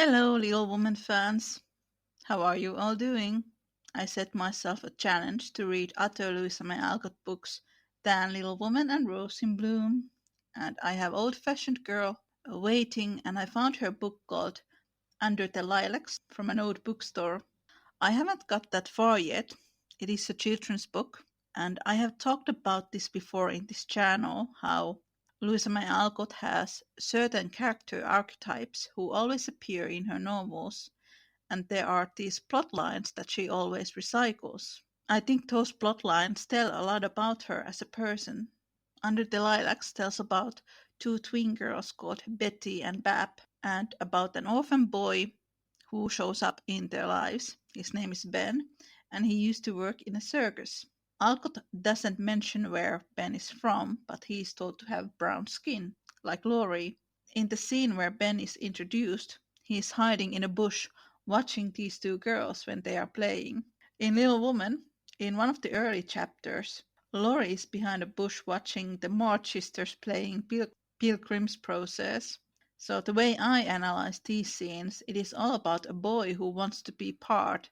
Hello, Little Woman fans. How are you all doing? I set myself a challenge to read other Louisa May Alcott books than Little Woman and Rose in Bloom. And I have Old Fashioned Girl waiting, and I found her book called Under the Lilacs from an old bookstore. I haven't got that far yet. It is a children's book, and I have talked about this before in this channel how Louisa May Alcott has certain character archetypes who always appear in her novels, and there are these plot lines that she always recycles. I think those plot lines tell a lot about her as a person. Under the Lilacs tells about two twin girls called Betty and Bab, and about an orphan boy who shows up in their lives. His name is Ben, and he used to work in a circus. Alcott doesn't mention where Ben is from, but he is told to have brown skin, like Laurie. In the scene where Ben is introduced, he is hiding in a bush watching these two girls when they are playing. In Little Woman, in one of the early chapters, Laurie is behind a bush watching the March sisters playing Pilgrim's Process. So the way I analyze these scenes, it is all about a boy who wants to be part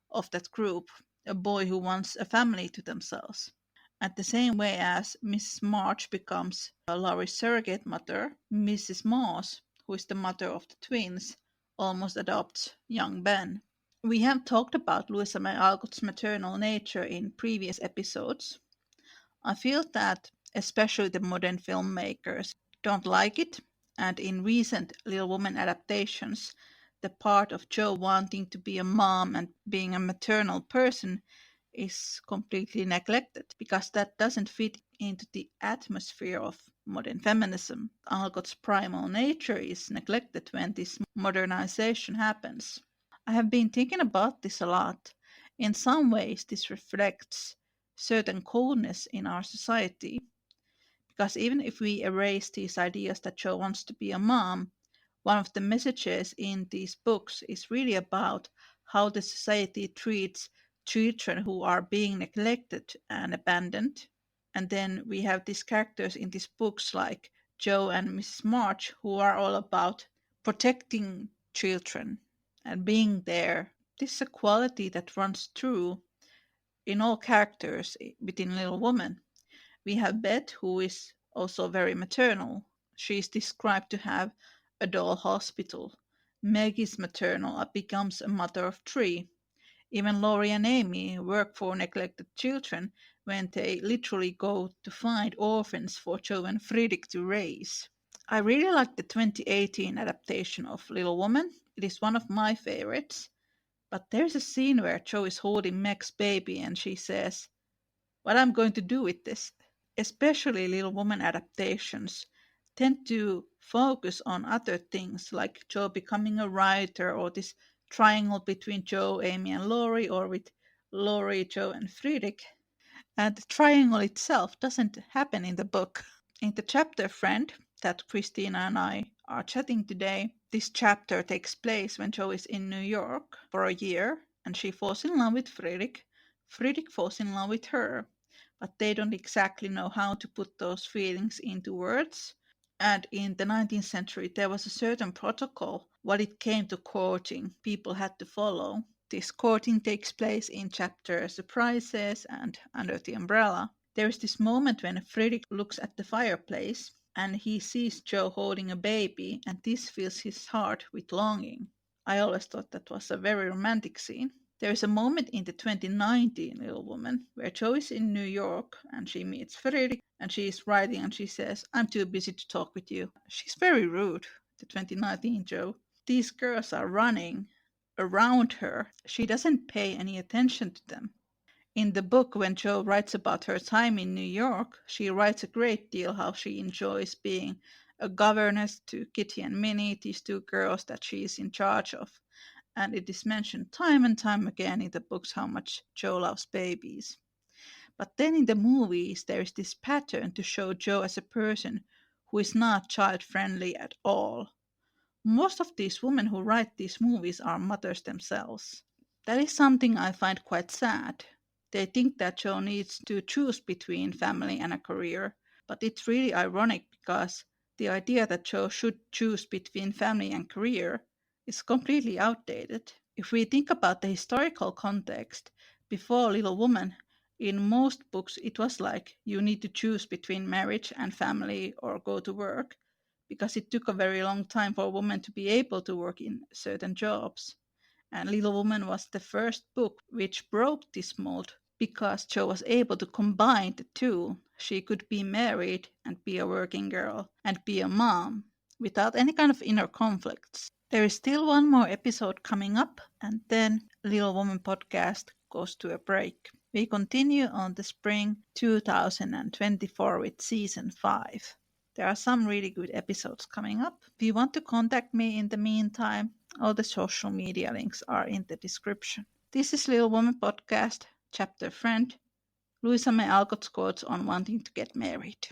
of that group, a boy who wants a family to themselves. At the same way as Mrs. March becomes Laurie's surrogate mother, Mrs. Moss, who is the mother of the twins, almost adopts young Ben. We have talked about Louisa May Alcott's maternal nature in previous episodes. I feel that especially the modern filmmakers don't like it, and in recent Little Woman adaptations, the part of Jo wanting to be a mom and being a maternal person is completely neglected because that doesn't fit into the atmosphere of modern feminism. Alcott's primal nature is neglected when this modernization happens. I have been thinking about this a lot. In some ways, this reflects certain coldness in our society. Because even if we erase these ideas that Jo wants to be a mom, one of the messages in these books is really about how the society treats children who are being neglected and abandoned. And then we have these characters in these books like Jo and Mrs. March who are all about protecting children and being there. This is a quality that runs through in all characters within Little Woman. We have Beth, who is also very maternal. She is described to have a doll hospital. Meg is maternal and becomes a mother of three. Even Laurie and Amy work for neglected children when they literally go to find orphans for Jo and Friedrich to raise. I really like the 2018 adaptation of Little Woman. It is one of my favorites. But there's a scene where Jo is holding Meg's baby and she says, "What I'm going to do with this?" Especially Little Woman adaptations tend to focus on other things like Jo becoming a writer or this triangle between Jo, Amy, and Laurie, or with Laurie, Jo, and Friedrich. And the triangle itself doesn't happen in the book. In the chapter Friend that Christina and I are chatting today, this chapter takes place when Jo is in New York for a year and she falls in love with Friedrich. Friedrich falls in love with her, but they don't exactly know how to put those feelings into words. And in the 19th century, there was a certain protocol what it came to courting people had to follow. This courting takes place in chapter Surprises and Under the Umbrella. There is this moment when Friedrich looks at the fireplace and he sees Jo holding a baby, and this fills his heart with longing. I always thought that was a very romantic scene. There is a moment in the 2019 Little Woman where Jo is in New York and she meets Friedrich and she is writing and she says, "I'm too busy to talk with you." She's very rude, the 2019 Jo. These girls are running around her. She doesn't pay any attention to them. In the book, when Jo writes about her time in New York, she writes a great deal how she enjoys being a governess to Kitty and Minnie, these two girls that she is in charge of. And it is mentioned time and time again in the books how much Jo loves babies. But then in the movies, there is this pattern to show Jo as a person who is not child friendly at all. Most of these women who write these movies are mothers themselves. That is something I find quite sad. They think that Jo needs to choose between family and a career, but it's really ironic because the idea that Jo should choose between family and career is completely outdated. If we think about the historical context, before Little Woman, in most books it was like you need to choose between marriage and family or go to work, because it took a very long time for a woman to be able to work in certain jobs. And Little Woman was the first book which broke this mold because Jo was able to combine the two. She could be married and be a working girl and be a mom without any kind of inner conflicts. There is still one more episode coming up, and then Little Woman podcast goes to a break. We continue on the spring 2024 with season 5. There are some really good episodes coming up. If you want to contact me in the meantime, all the social media links are in the description. This is Little Woman Podcast, Chapter Friend, Louisa May Alcott's quotes on wanting to get married.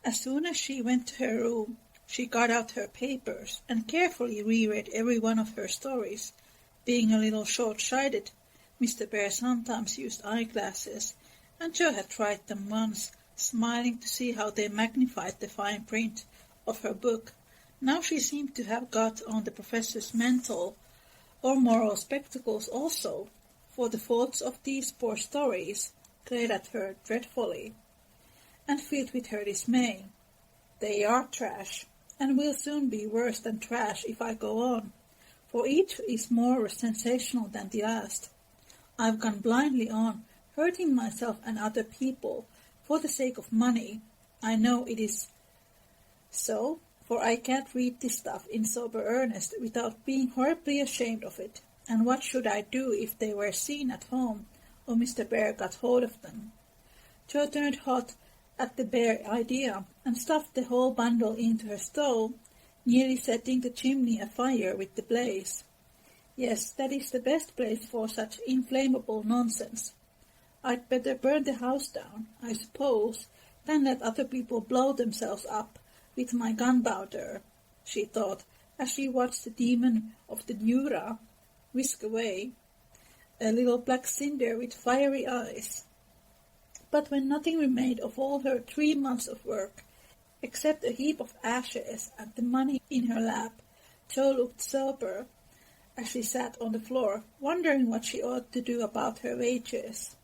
As soon as she went to her room, she got out her papers and carefully reread every one of her stories. Being a little short-sighted, Mr. Bear sometimes used eyeglasses, and Jo had tried them once, smiling to see how they magnified the fine print of her book. Now she seemed to have got on the professor's mental or moral spectacles also, for the faults of these poor stories glared at her dreadfully, and filled with her dismay. They are trash, and will soon be worse than trash if I go on, for each is more sensational than the last. I've gone blindly on, hurting myself and other people, for the sake of money. I know it is so, for I can't read this stuff in sober earnest without being horribly ashamed of it. And what should I do if they were seen at home, or Mr. Bear got hold of them? Jo turned hot at the bare idea, and stuffed the whole bundle into her stove, nearly setting the chimney afire with the blaze. Yes, that is the best place for such inflammable nonsense. I'd better burn the house down, I suppose, than let other people blow themselves up with my gunpowder, she thought, as she watched the demon of the Jura whisk away, a little black cinder with fiery eyes. But when nothing remained of all her 3 months of work, except a heap of ashes and the money in her lap, Jo looked sober as she sat on the floor, wondering what she ought to do about her wages.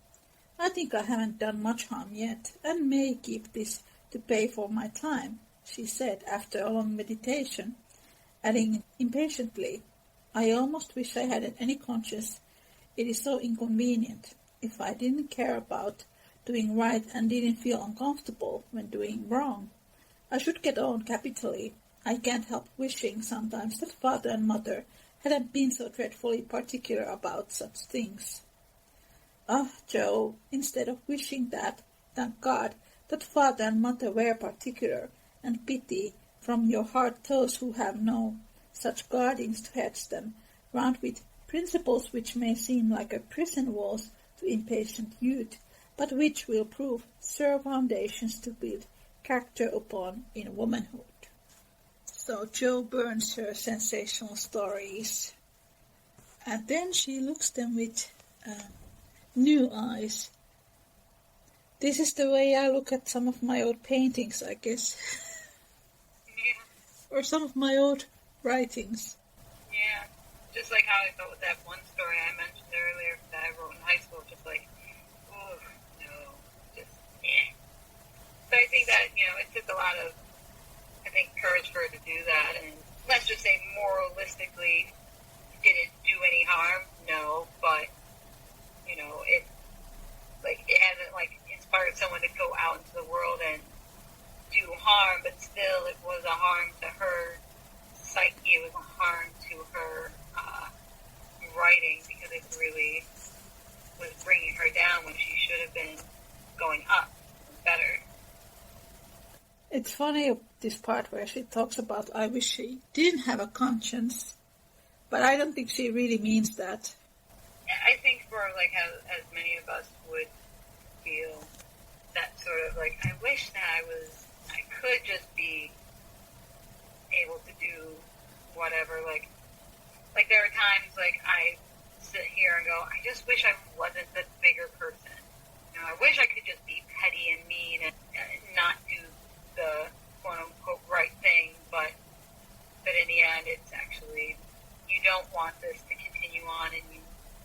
I think I haven't done much harm yet, and may keep this to pay for my time, she said after a long meditation, adding impatiently, I almost wish I hadn't any conscience. It is so inconvenient. If I didn't care about doing right and didn't feel uncomfortable when doing wrong, I should get on capitally. I can't help wishing sometimes that father and mother hadn't been so dreadfully particular about such things. Ah, Jo, instead of wishing that, thank God that father and mother were particular, and pity from your heart those who have no such guardians to hedge them round with principles which may seem like a prison walls to impatient youth, but which will prove sure foundations to build character upon in womanhood. So Jo burns her sensational stories, and then she looks them with new eyes. This is the way I look at some of my old paintings, I guess. Yeah. Or some of my old writings. Yeah. Just like how I felt with that one story I mentioned earlier that I wrote in high school, just like, oh, no, just, eh. So I think that, it took a lot of, courage for her to do that, and let's just say moralistically, did it do any harm? No, but, it hasn't, inspired someone to go out into the world and do harm, but still it was a harm to her psyche, it was a harm to her writing, because it really was bringing her down when she should have been going up better. It's funny, this part where she talks about, I wish she didn't have a conscience, but I don't think she really means that. I think for, as many of us would feel that sort of, I wish that I could just be able to do whatever, like there are times like I sit here and go, I just wish I wasn't the bigger person. I wish I could just be petty and mean and not do the quote unquote right thing, but in the end, it's actually, you don't want this to continue on, and you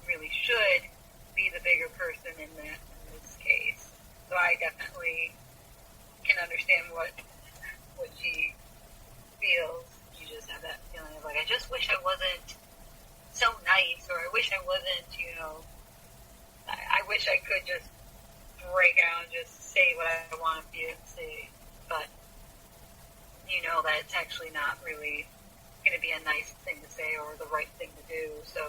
really should be the bigger person in this case. So I definitely can understand what she feels. You just have that feeling of like, I just wish I wasn't so nice, or I wish I wasn't, I wish I could just break out and just say what I want to be and say, but you know that it's actually not really going to be a nice thing to say or the right thing to do. So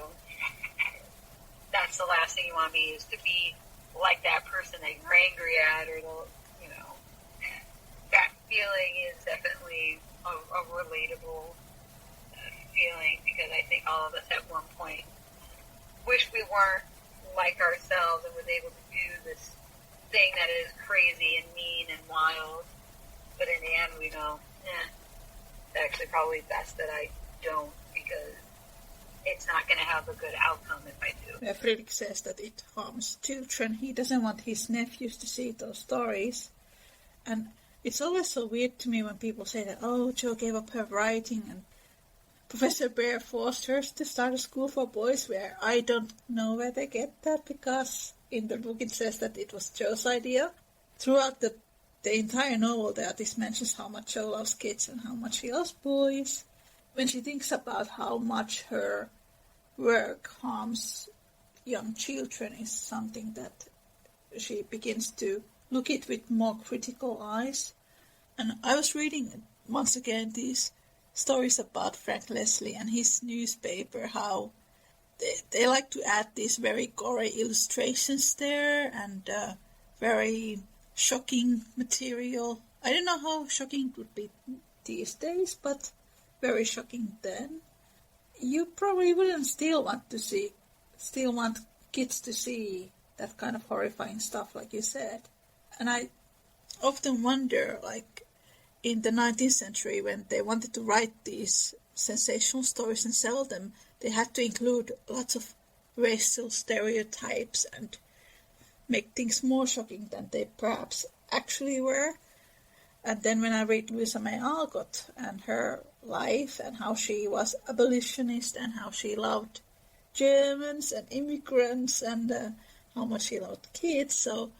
that's the last thing you want to be, is to be like that person that you're angry at, or that feeling is definitely a relatable feeling, because I think all of us at one point wish we weren't like ourselves and was able to do this thing that is crazy and mean and wild, but in the end we know, it's actually probably best that I don't, because it's not going to have a good outcome if I do. Friedrich says that it harms children. He doesn't want his nephews to see those stories. And it's always so weird to me when people say that, oh, Jo gave up her writing and Professor Bear forced her to start a school for boys, where I don't know where they get that, because in the book it says that it was Jo's idea. Throughout the entire novel, there are these mentions how much Jo loves kids and how much she loves boys. When she thinks about how much her work harms young children, is something that she begins to look at with more critical eyes. And I was reading once again these stories about Frank Leslie and his newspaper, how they like to add these very gory illustrations there and very shocking material. I don't know how shocking it would be these days, but very shocking then. You probably wouldn't still want kids to see that kind of horrifying stuff, like you said. And I often wonder, like, in the 19th century, when they wanted to write these sensational stories and sell them, they had to include lots of racial stereotypes and make things more shocking than they perhaps actually were. And then when I read Louisa May Alcott and her life and how she was abolitionist and how she loved Germans and immigrants and how much she loved kids, so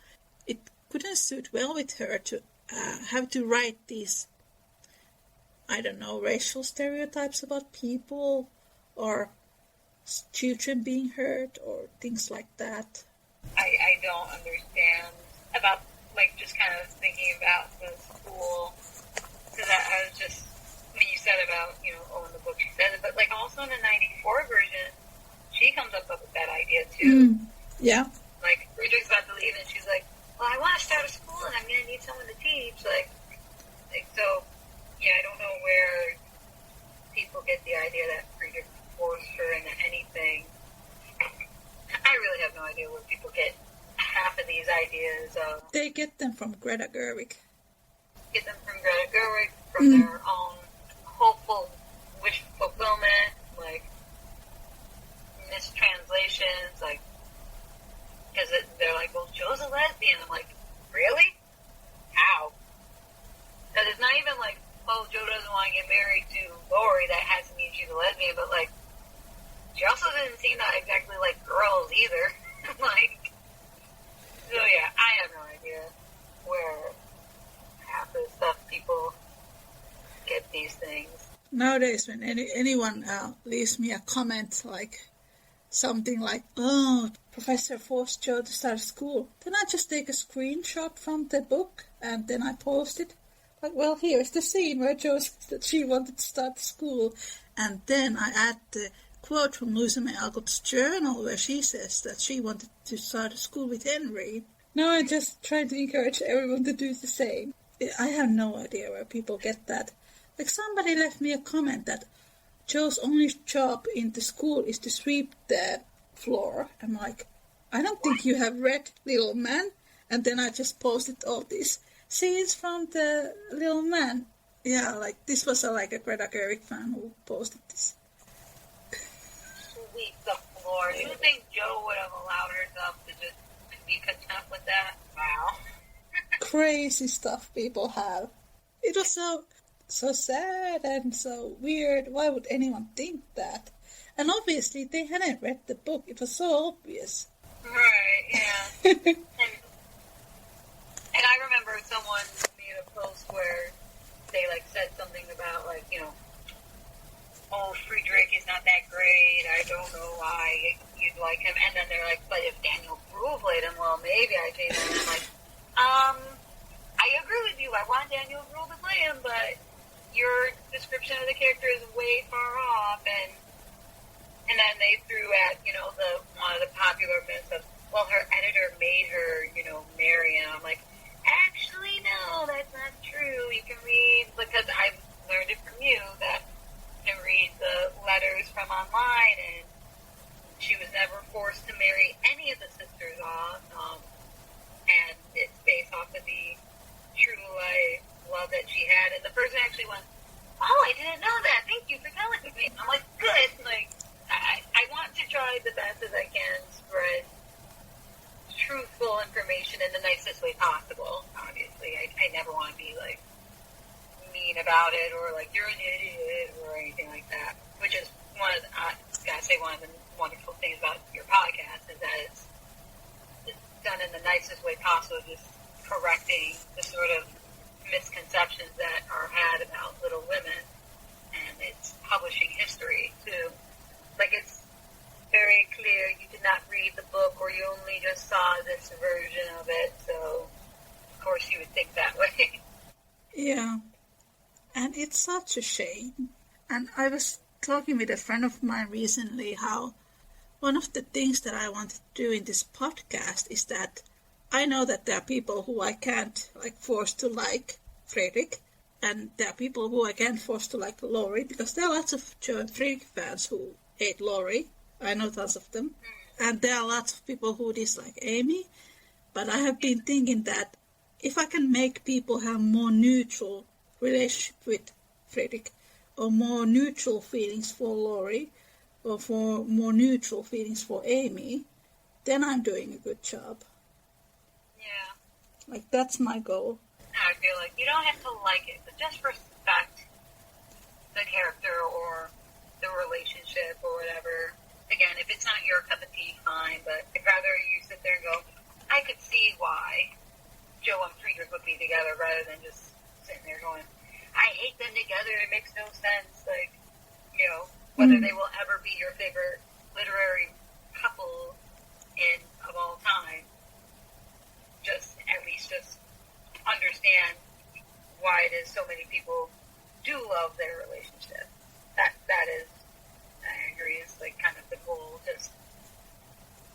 it couldn't suit well with her to have to write these, I don't know, racial stereotypes about people or children being hurt or things like that. I don't understand about, like, just kind of thinking about the school, because I was just, when you said about, in the book she said it, but like also in the 94 version, she comes up with that idea too. Yeah. Like, Friedrich's about to leave and she's like, well, I want to start a school and I'm going to need someone to teach. Like, so, I don't know where people get the idea that Friedrich forced her into anything. I really have no idea where people get half of these ideas. They get them from Greta Gerwig. Get them from Greta Gerwig, from their own hopeful wish fulfillment, like mistranslations, like, because they're like, well, Jo's a lesbian. I'm like, really? How? Because it's not even like, oh, Jo doesn't want to get married to Lori. That has to mean she's a lesbian. But, like, she also didn't seem that exactly like girls either. Like, so yeah, I have no idea where half the stuff people get these things. Nowadays, when anyone leaves me a comment like something like, oh, Professor forced Jo to start school, then I just take a screenshot from the book and then I post it. Like, well, here's the scene where Jo says that she wanted to start school. And then I add the quote from Louisa May Alcott's journal where she says that she wanted to start a school with Henry. Now I'm just trying to encourage everyone to do the same. I have no idea where people get that. Like, somebody left me a comment that Jo's only job in the school is to sweep the floor. I'm like, I don't think you have read Little Man. And then I just posted all these scenes from the Little Man. Yeah, like, this was like a Greta Gerwig fan who posted this. sweep the floor. Do you think Jo would have allowed herself to just be content with that? Wow. Crazy stuff people have. It was so sad and so weird. Why would anyone think that? And obviously they hadn't read the book. It was so obvious. Right, yeah. and I remember someone made a post where they said something about oh, Friedrich is not that great. I don't know why you'd like him. And then they're like, but if Daniel Bruhl played him, well, maybe I changed him. And I'm like, I agree with you. I want Daniel Bruhl to play him, but your description of the character is way far off. And then they threw at, one of the popular myths of, well, her editor made her, marry him. I'm like, actually, no, that's not true. You can read, because I learned it from you, that you can read the letters from online, and she was never forced to marry any of the sisters off. And it's based off of the true life love that she had. And the person actually went, oh, I didn't know that. Thank you for telling me. I'm like, good. I want to try the best as I can spread truthful information in the nicest way possible. Obviously, I never want to be mean about it or you're an idiot or anything like that. Which is one of the wonderful things about your podcast is that it's done in the nicest way possible, just correcting the sort of misconceptions that are had about Little Women, and it's publishing history too. It's very clear you did not read the book, or you only just saw this version of it, so of course you would think that way. Yeah, and it's such a shame. And I was talking with a friend of mine recently how one of the things that I want to do in this podcast is that I know that there are people who I can't force to like Friedrich, and there are people who I can't force to like Laurie, because there are lots of Jo and Friedrich fans who hate Laurie. I know tons of them. And there are lots of people who dislike Amy. But I have been thinking that if I can make people have more neutral relationship with Friedrich, or more neutral feelings for Laurie, or for more neutral feelings for Amy, then I'm doing a good job. Yeah. That's my goal. I feel like you don't have to like it, but just respect the character or the relationship or whatever. Again, if it's not your cup of tea, fine, but I'd rather you sit there and go, I could see why Jo and Friedrich would be together rather than just sitting there going, I hate them together, it makes no sense. Whether they will ever be your favorite literary couple of all time, at least understand why it is so many people do love their relationship. That is, I agree, is kind of the goal. Just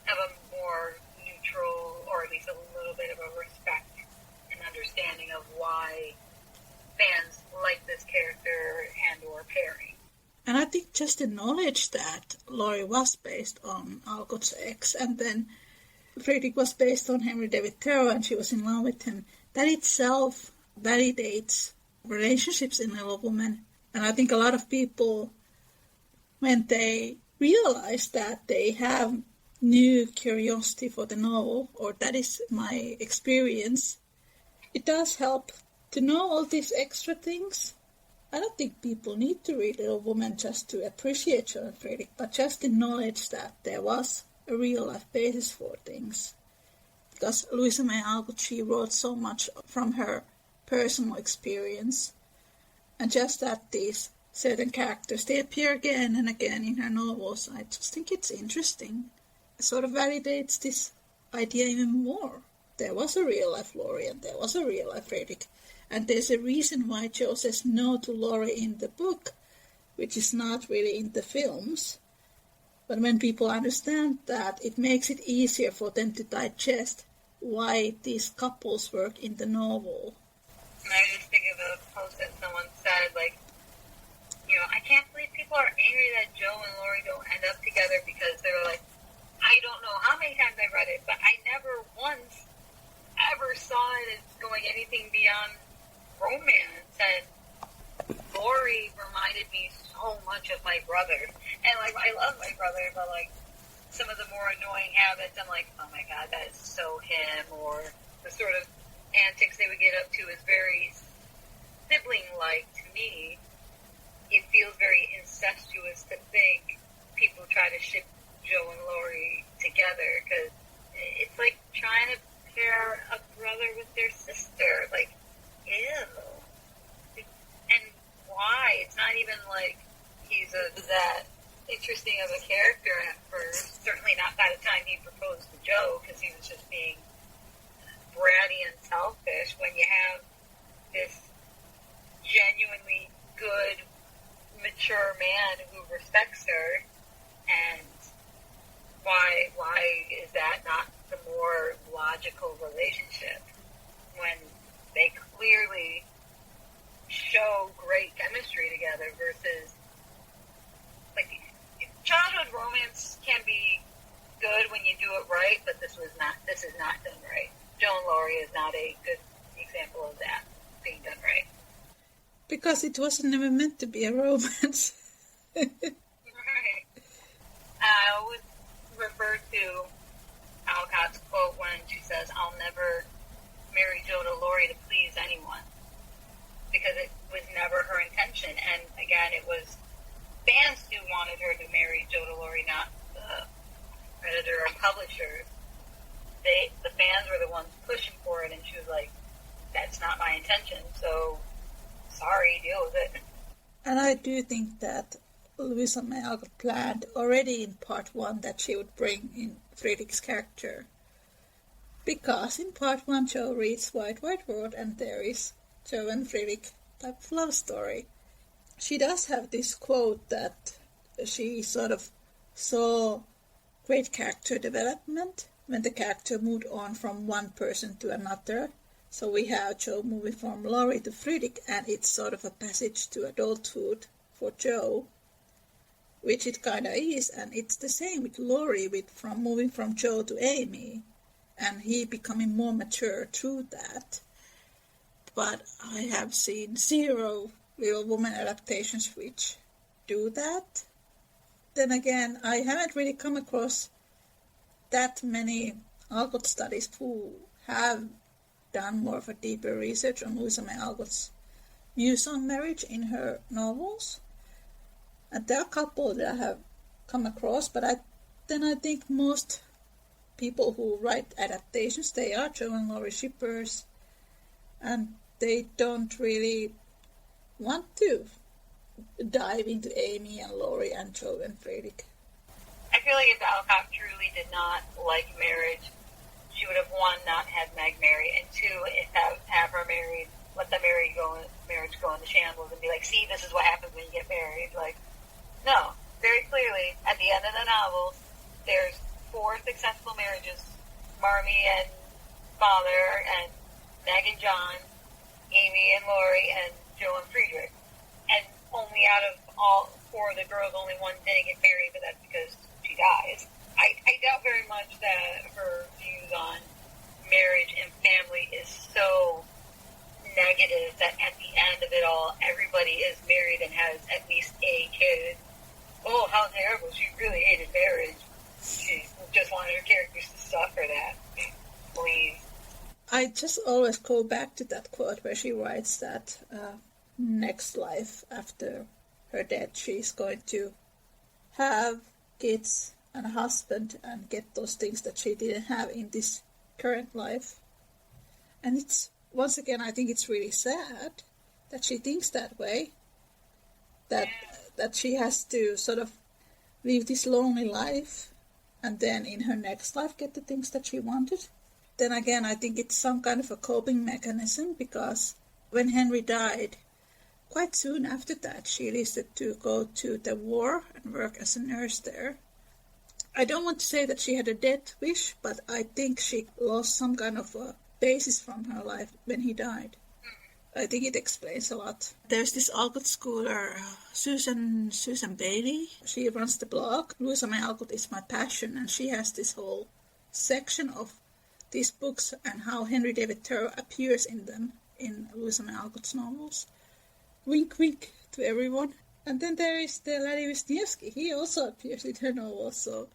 have a more neutral, or at least a little bit of a respect and understanding of why fans like this character and or pairing. And I think just the knowledge that Laurie was based on Alcott's ex, and then Friedrich was based on Henry David Thoreau, and she was in love with him, that itself validates relationships in Little Woman. And I think a lot of people, when they realize that they have new curiosity for the novel, or that is my experience, it does help to know all these extra things. I don't think people need to read Little Woman just to appreciate Jo and Friedrich, but just the knowledge that there was a real-life basis for things. Because Louisa May Alcott, she wrote so much from her personal experience. And just that these certain characters, they appear again and again in her novels, I just think it's interesting. It sort of validates this idea even more. There was a real-life Laurie and there was a real-life Friedrich. And there's a reason why Jo says no to Laurie in the book, which is not really in the films. But when people understand that, it makes it easier for them to digest why these couples work in the novel. And I just think of a post that someone said, I can't believe people are angry that Jo and Laurie don't end up together, because they were I don't know how many times I read it, but I never once ever saw it as going anything beyond romance. And Laurie reminded me so much of my brother. And I love my brother, but some of the more annoying habits, I'm like, oh my god, that is so him, or the sort of antics they would get up to is very sibling-like to me. It feels very incestuous to think people try to ship Jo and Laurie together, because it's like trying to pair a brother with their sister. Like, ew. And why? It's not even like he's that interesting of a character at first. Certainly not by the time he proposed to Jo, because he was just being bratty and selfish. When you have this genuinely good, mature man who respects her, and why is that not the more logical relationship when they clearly show great chemistry together? Versus, like, childhood romance can be good when you do it right, but this is not done right. Jo and Laurie is not a good example of that being done right. Because it wasn't never meant to be a romance. Right. I always refer to Alcott's quote when she says, "I'll never marry Jo to Laurie to please anyone," because it was never her intention. And again, it was fans who wanted her to marry Jo to Laurie, not the editor or publishers. The fans were the ones pushing for it, and she was like, "That's not my intention, so sorry, deal with it." And I do think that Louisa May Alcott planned already in part 1 that she would bring in Friedrich's character. Because in part 1 Jo reads White White World, and there is Jo and Friedrich type of love story. She does have this quote that she sort of saw great character development when the character moved on from one person to another. So we have Jo moving from Laurie to Friedrich, and it's sort of a passage to adulthood for Jo, which it kind of is. And it's the same with Laurie, from moving from Jo to Amy, and he becoming more mature through that. But I have seen 0 Little Woman adaptations which do that. Then again, I haven't really come across that many Alcott studies who have done more of a deeper research on Louisa May Alcott's views on marriage in her novels. And there are a couple that I have come across, but I think most people who write adaptations, they are Jo and Laurie shippers, and they don't really want to dive into Amy and Laurie and Jo and Friedrich. I feel like if Alcott truly did not like marriage, she would have, 1, not had Meg marry, and 2, have her married, let the marriage go into shambles, and be like, see, this is what happens when you get married. Like, no, very clearly, at the end of the novel, there's 4 successful marriages: Marmee and Father, and Meg and John, Amy and Laurie, and Jo and Friedrich. And only out of all 4 of the girls, only 1 didn't get married, but that's because she dies. I doubt very much that her views on marriage and family is so negative that at the end of it all, everybody is married and has at least a kid. Oh, how terrible. She really hated marriage. She just wanted her characters to suffer that. Please. I just always go back to that quote where she writes that next life after her death, she's going to have kids and a husband and get those things that she didn't have in this current life. And it's, once again, I think it's really sad that she thinks that way, that she has to sort of live this lonely life and then in her next life get the things that she wanted. Then again, I think it's some kind of a coping mechanism, because when Henry died, quite soon after that, she enlisted to go to the war and work as a nurse there. I don't want to say that she had a death wish, but I think she lost some kind of a basis from her life when he died. I think it explains a lot. There's this Alcott schooler, Susan Bailey. She runs the blog. Louisa May Alcott is my passion, and she has this whole section of these books and how Henry David Thoreau appears in them in Louisa May Alcott's novels. Wink, wink to everyone. And then there is the Larry Wisniewski. He also appears in her novels. So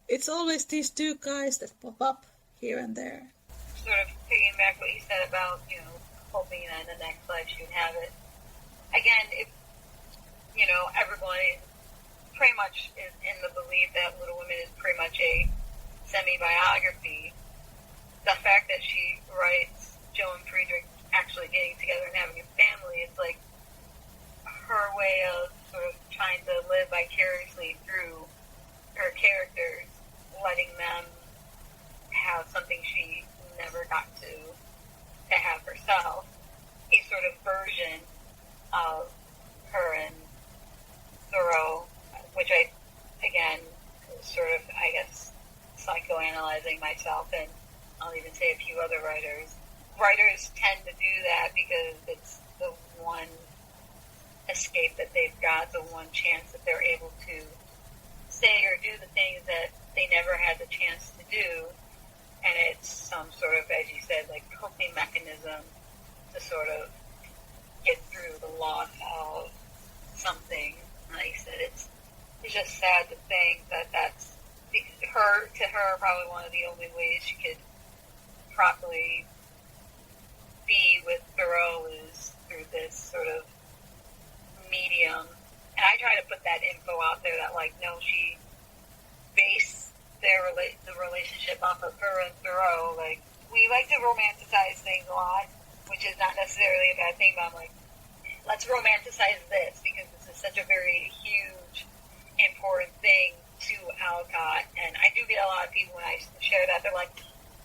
It's always these two guys that pop up here and there. Sort of picking back what you said about, hoping that in the next life she'd have it. Again, if, everyone pretty much is in the belief that Little Women is pretty much a semi-biography, the fact that she writes Jo and Friedrich actually getting together and having a family, it's like her way of sort of trying to live vicariously through her characters, letting them have something she never got to have herself, a sort of version of her and Thoreau, which I, again, sort of, I guess, psychoanalyzing myself, and I'll even say a few other writers. Writers tend to do that because it's the one escape that they've got, the one chance that they're able to say or do the things that they never had the chance to do, and it's some sort of, as you said, like coping mechanism to sort of get through the loss of something. Like I said, it's just sad to think that that's probably one of the only ways she could properly be with Thoreau is through this sort of medium. And I try to put that info out there that, like, no, she based the relationship off of her and Thoreau. Like, we like to romanticize things a lot, which is not necessarily a bad thing, but I'm like, let's romanticize this because this is such a very huge, important thing to Alcott. And I do get a lot of people when I share that, they're like,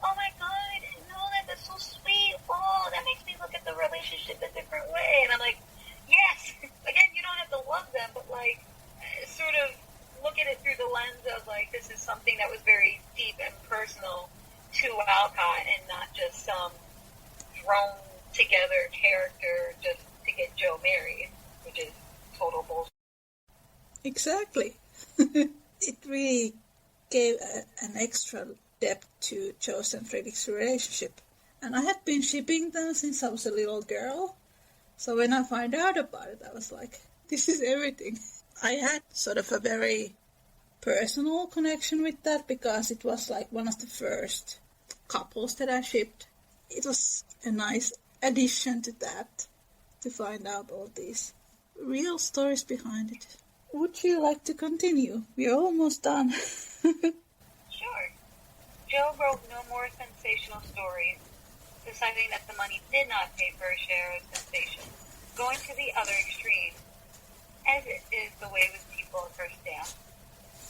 oh my God, I didn't know that, that's so sweet. Oh, that makes me look at the relationship a different way. And I'm like, yes, again, you don't have to love them, but like, sort of look at it through the lens of like, this is something that was very deep and personal to Alcott and not just some thrown together character just to get Jo married, which is total bullshit. Exactly. It really gave an extra depth to Jo's and Friedrich's relationship. And I had been shipping them since I was a little girl. So when I found out about it, I was like, this is everything. I had sort of a very personal connection with that because it was like one of the first couples that I shipped. It was a nice addition to that, to find out all these real stories behind it. Would you like to continue? We're almost done. Sure. Jo wrote no more sensational stories, deciding that the money did not pay for a share of sensation, going to the other extreme, as it is the way with people of her stamp.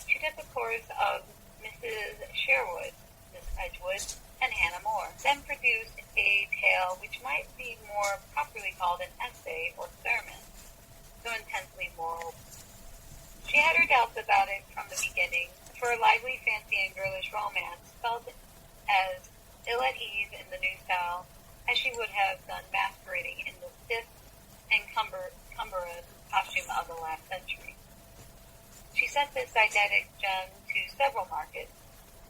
She took the course of Mrs. Sherwood, Miss Edgewood, and Hannah More, then produced a tale which might be more properly called an essay or sermon, so intensely moral. She had her doubts about it from the beginning, for a lively fancy and girlish romance felt as ill at ease in the new style as she would have done masquerading in the stiff and cumbrous costume of the last century. She sent this didactic gem to several markets,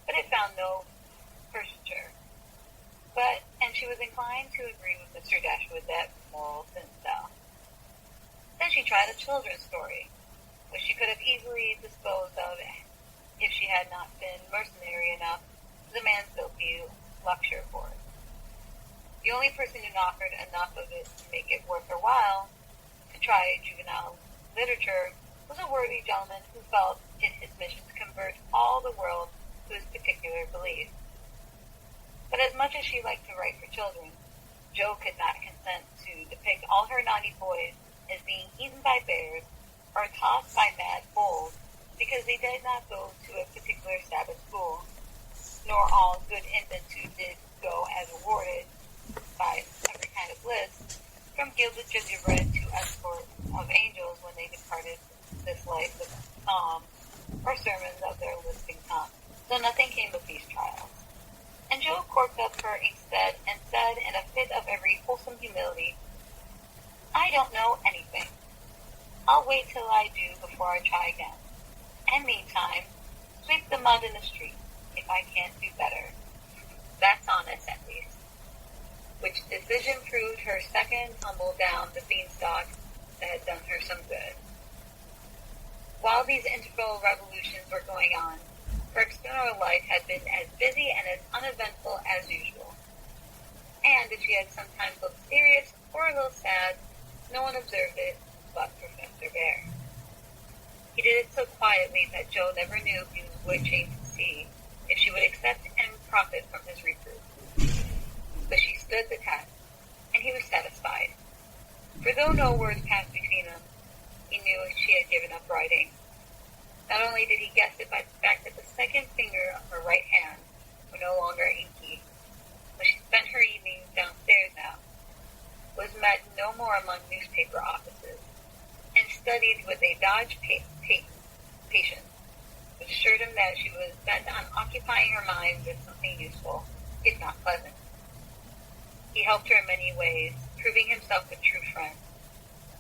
but it found no purchaser. And she was inclined to agree with Mr. Dashwood that moral sin style. Then she tried a children's story, which she could have easily disposed of if she had not been mercenary enough to demand Sophie lecture for it. The only person who offered enough of it to make it worth her while to try juvenile literature was a worthy gentleman who felt it his mission to convert all the world to his particular belief. But as much as she liked to write for children, Jo could not consent to depict all her naughty boys as being eaten by bears or tossed by mad bulls because they did not go to a particular Sabbath school, nor all good infants who did go as awarded by every kind of bliss, from gilded gingerbread to escort of angels when they departed this life with psalms or sermons of their lisping tongue. So nothing came of these trials. And Jo corked up her inkstand and said in a fit of every wholesome humility, I don't know anything. I'll wait till I do before I try again. And meantime, sweep the mud in the street, if I can't do better. That's honest, at least. Which decision proved her second tumble down the beanstalk that had done her some good. While these interval revolutions were going on, her external her life had been as busy and as uneventful as usual. And if she had sometimes looked serious or a little sad, no one observed it but Professor Bear. He did it so quietly that Jo never knew he was waiting to see if she would accept and profit from his reproof. But she stood the test, and he was satisfied. For though no words passed between them, he knew she had given up writing. Not only did he guess it by the fact that the second finger of her right hand were no longer inky, but she spent her evenings downstairs now, was met no more among newspaper offices, and studied with a Dodge patience, which assured him that she was bent on occupying her mind with something useful, if not pleasant. He helped her in many ways, proving himself a true friend,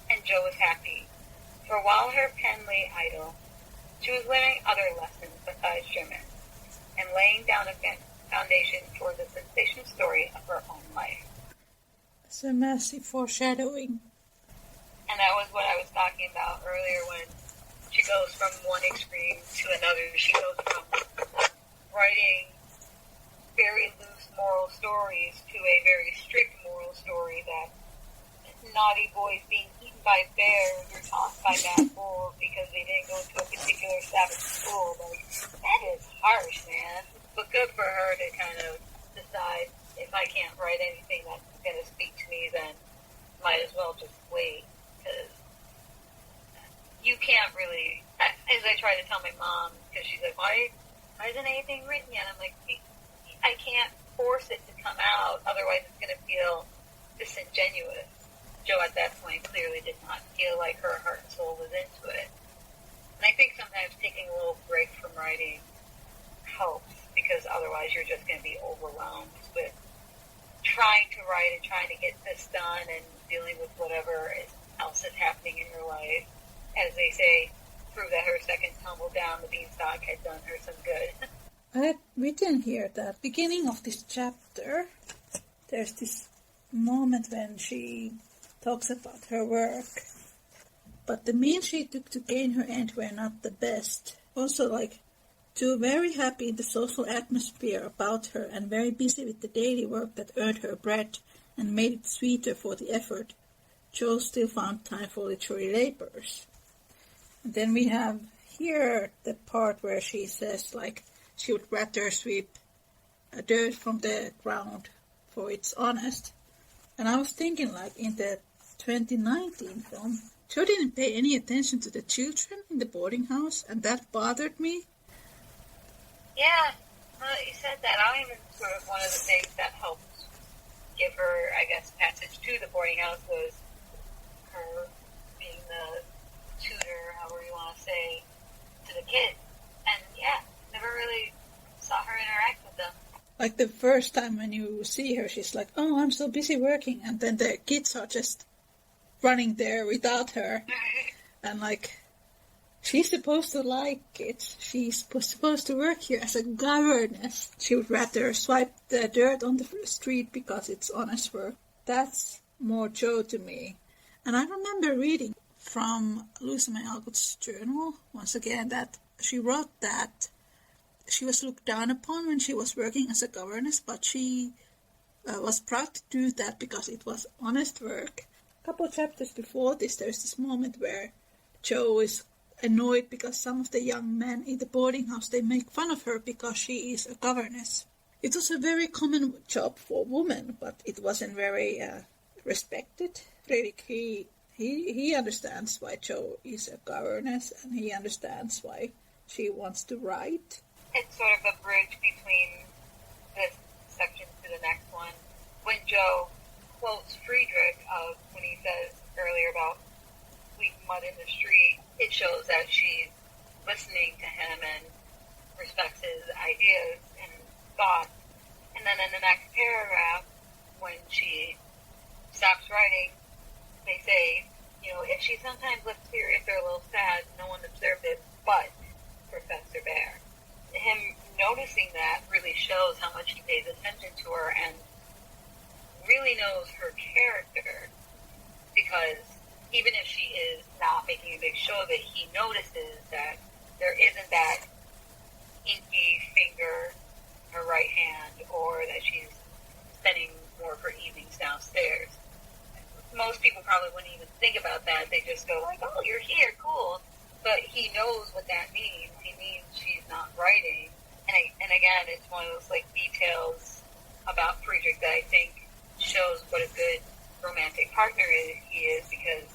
and Jo was happy, for while her pen lay idle, she was learning other lessons besides German, and laying down a foundation for the sensation story of her own life. It's a massive foreshadowing. And that was what I was talking about earlier when she goes from one extreme to another. She goes from writing very loose moral stories to a very strict moral story that naughty boys being eaten by bears or tossed by bad bulls because they didn't go to a particular Sabbath school. Like, that is harsh, man. But good for her to kind of decide, if I can't write anything that's going to speak to me, then might as well just wait. Because you can't really, as I try to tell my mom, because she's like, why isn't anything written yet? I'm like, I can't force it to come out, otherwise it's going to feel disingenuous. Jo at that point clearly did not feel like her heart and soul was into it. And I think sometimes taking a little break from writing helps, because otherwise you're just going to be overwhelmed with trying to write and trying to get this done and dealing with whatever else is happening in your life. As they say, prove that her second tumble down the beanstalk had done her some good. I had written here that beginning of this chapter, there's this moment when she talks about her work, but the means she took to gain her end were not the best. Also, too very happy in the social atmosphere about her and very busy with the daily work that earned her bread and made it sweeter for the effort, Jo still found time for literary labors. And then we have here the part where she says, she would rather sweep dirt from the ground, for it's honest. And I was thinking, in the 2019 film, Jo didn't pay any attention to the children in the boarding house, and that bothered me. Yeah, you said that. I even sort of one of the things that helped give her, I guess, passage to the boarding house was her being the tutor, however you want to say, to the kids. And yeah, never really saw her interact with them. The first time when you see her, she's like, oh, I'm so busy working. And then the kids are just running there without her. And she's supposed to like it. She's supposed to work here as a governess. She would rather swipe the dirt on the street because it's honest work. That's more Jo to me. And I remember reading from Louisa May Alcott's journal, once again, that she wrote that she was looked down upon when she was working as a governess, but she was proud to do that because it was honest work. A couple of chapters before this, there's this moment where Jo is annoyed because some of the young men in the boarding house, they make fun of her because she is a governess. It was a very common job for women, but it wasn't very respected. Friedrich, he understands why Jo is a governess, and he understands why she wants to write. It's sort of a bridge between this section to the next one. When Jo quotes Friedrich when he says earlier about sweep mud in the street, it shows that she's listening to him and respects his ideas and thoughts. And then in the next paragraph, when she stops writing, they say, if she sometimes looked serious or a little sad, no one observed it but Professor Bear. Him noticing that really shows how much he pays attention to her and really knows her character, because even if she is not making a big show of it, he notices that there isn't that inky finger again, it's one of those like details about Friedrich that I think shows what a good romantic partner he is, because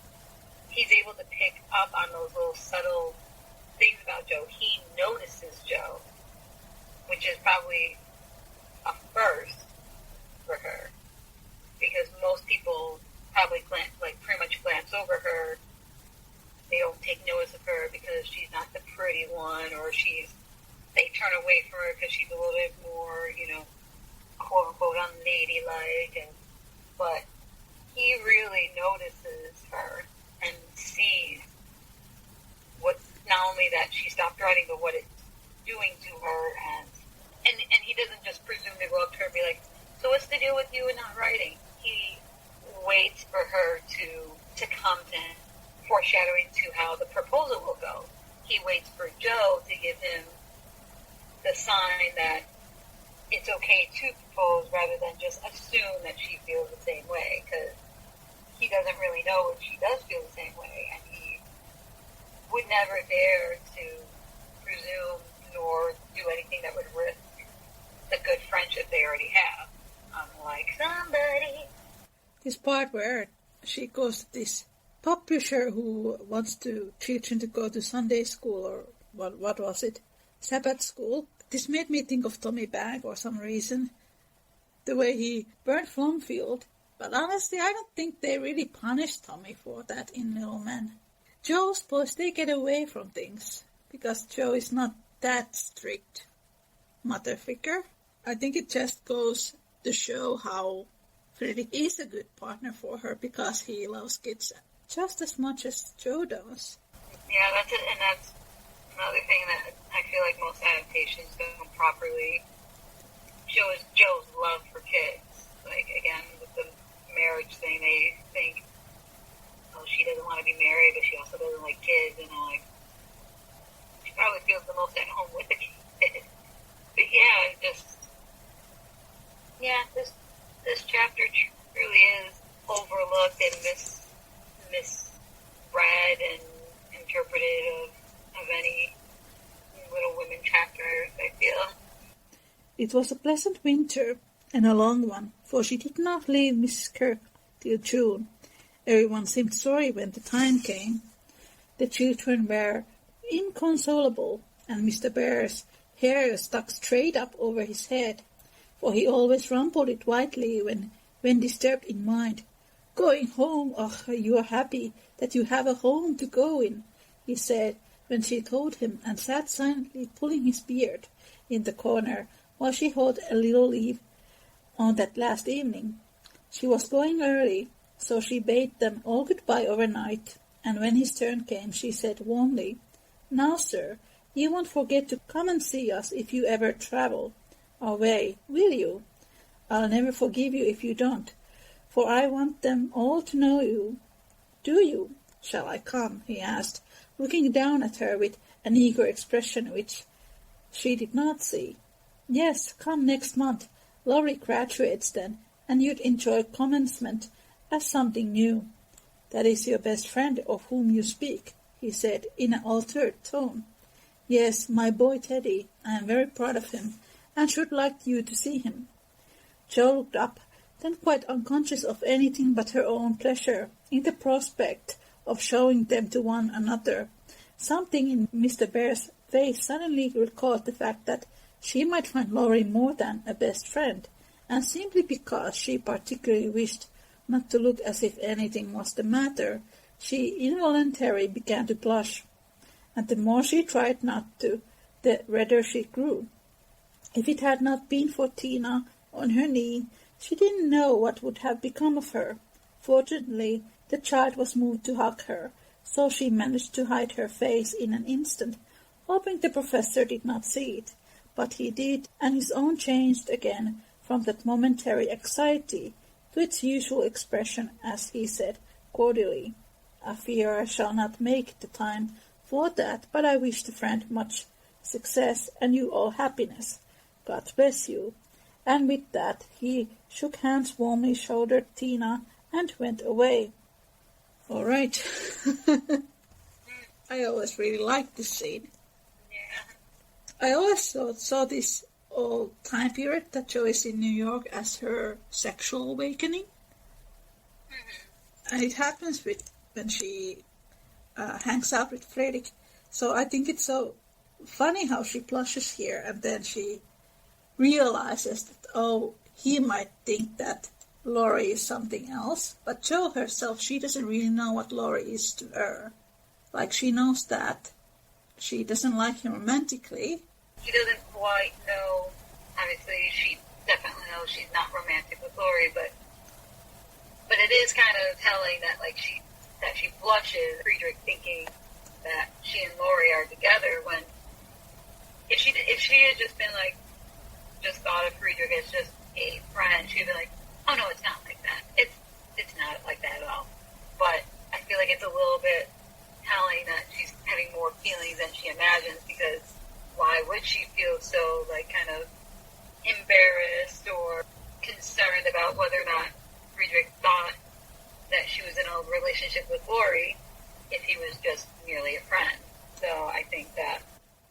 he's able to pick up on those little subtle things about Jo. He notices Jo, which is probably a first for her, because most people probably pretty much glance over her. They don't take notice of her because she's not the pretty one, or they turn away from her because she's a little bit more, quote unquote, unladylike. But he really notices her and sees what, not only that she stopped writing, but what it's doing to her, and he doesn't just presume to go up to her and be like, so what's the deal with you and not writing? He waits for her to come to him, foreshadowing to how the proposal will go. He waits for Jo to give him the sign that it's okay to propose, rather than just assume that she feels the same way, because he doesn't really know if she does feel the same way, and he would never dare to presume nor do anything that would risk the good friendship they already have. Unlike somebody. This part where she goes to this publisher who wants to teach him to go to Sunday school, or what was it? Sabbath school. This made me think of Tommy Bagg for some reason. The way he burned Flumfield. But honestly, I don't think they really punished Tommy for that in Little Men. Jo's boys, they get away from things, because Jo is not that strict mother figure. I think it just goes to show how Friedrich is a good partner for her, because he loves kids just as much as Jo does. Yeah, that's it, and that's another thing that I feel like most adaptations don't properly show is Jo's love for kids. Like, again, with the marriage thing, they think, oh, she doesn't want to be married, but she also doesn't like kids, and I'm like, she probably feels the most at home with the kids. But this chapter truly is overlooked and misread and interpreted of any Little Women chapter, I feel. It was a pleasant winter, and a long one, for she did not leave Mrs. Kirk till June. Everyone seemed sorry when the time came. The children were inconsolable, and Mr. Bear's hair stuck straight up over his head, for he always rumpled it widely when disturbed in mind. "Going home, oh, you are happy that you have a home to go in," he said, when she told him, and sat silently pulling his beard in the corner while she held a little leave on that last evening. She was going early, so she bade them all goodbye overnight, and when his turn came she said warmly, "Now, sir, you won't forget to come and see us if you ever travel away, will you? I'll never forgive you if you don't, for I want them all to know you. Do you? Shall I come?" he asked, looking down at her with an eager expression which she did not see. "Yes, come next month. Laurie graduates then, and you'd enjoy commencement as something new." "That is your best friend of whom you speak," he said in an altered tone. "Yes, my boy Teddy. I am very proud of him, and should like you to see him." Jo looked up, then quite unconscious of anything but her own pleasure in the prospect of showing them to one another. Something in Mr. Bear's face suddenly recalled the fact that she might find Laurie more than a best friend, and simply because she particularly wished not to look as if anything was the matter, she involuntarily began to blush, and the more she tried not to, the redder she grew. If it had not been for Tina on her knee, she didn't know what would have become of her. Fortunately, the child was moved to hug her, so she managed to hide her face in an instant, hoping the professor did not see it. But he did, and his own changed again from that momentary anxiety to its usual expression as he said cordially, "I fear I shall not make the time for that, but I wish the friend much success and you all happiness. God bless you." And with that he shook hands warmly, shouldered Tina, and went away. All right. I always really liked this scene. Yeah. I always saw this whole time period that Jo is in New York as her sexual awakening. And it happens when she hangs out with Friedrich. So I think it's so funny how she blushes here, and then she realizes that, oh, he might think that Laurie is something else. But Jo herself, she doesn't really know what Laurie is to her. Like, she knows that she doesn't like him romantically. She doesn't quite know. Obviously, she definitely knows she's not romantic with Laurie, but it is kind of telling that she blushes, Friedrich, thinking that she and Laurie are together, when if she had just been just thought of Friedrich as just a friend, she'd be like, oh no, it's not like that. It's not like that at all. But I feel like it's a little bit telling that she's having more feelings than she imagines, because why would she feel so kind of embarrassed or concerned about whether or not Friedrich thought that she was in a relationship with Laurie if he was just merely a friend. So I think that...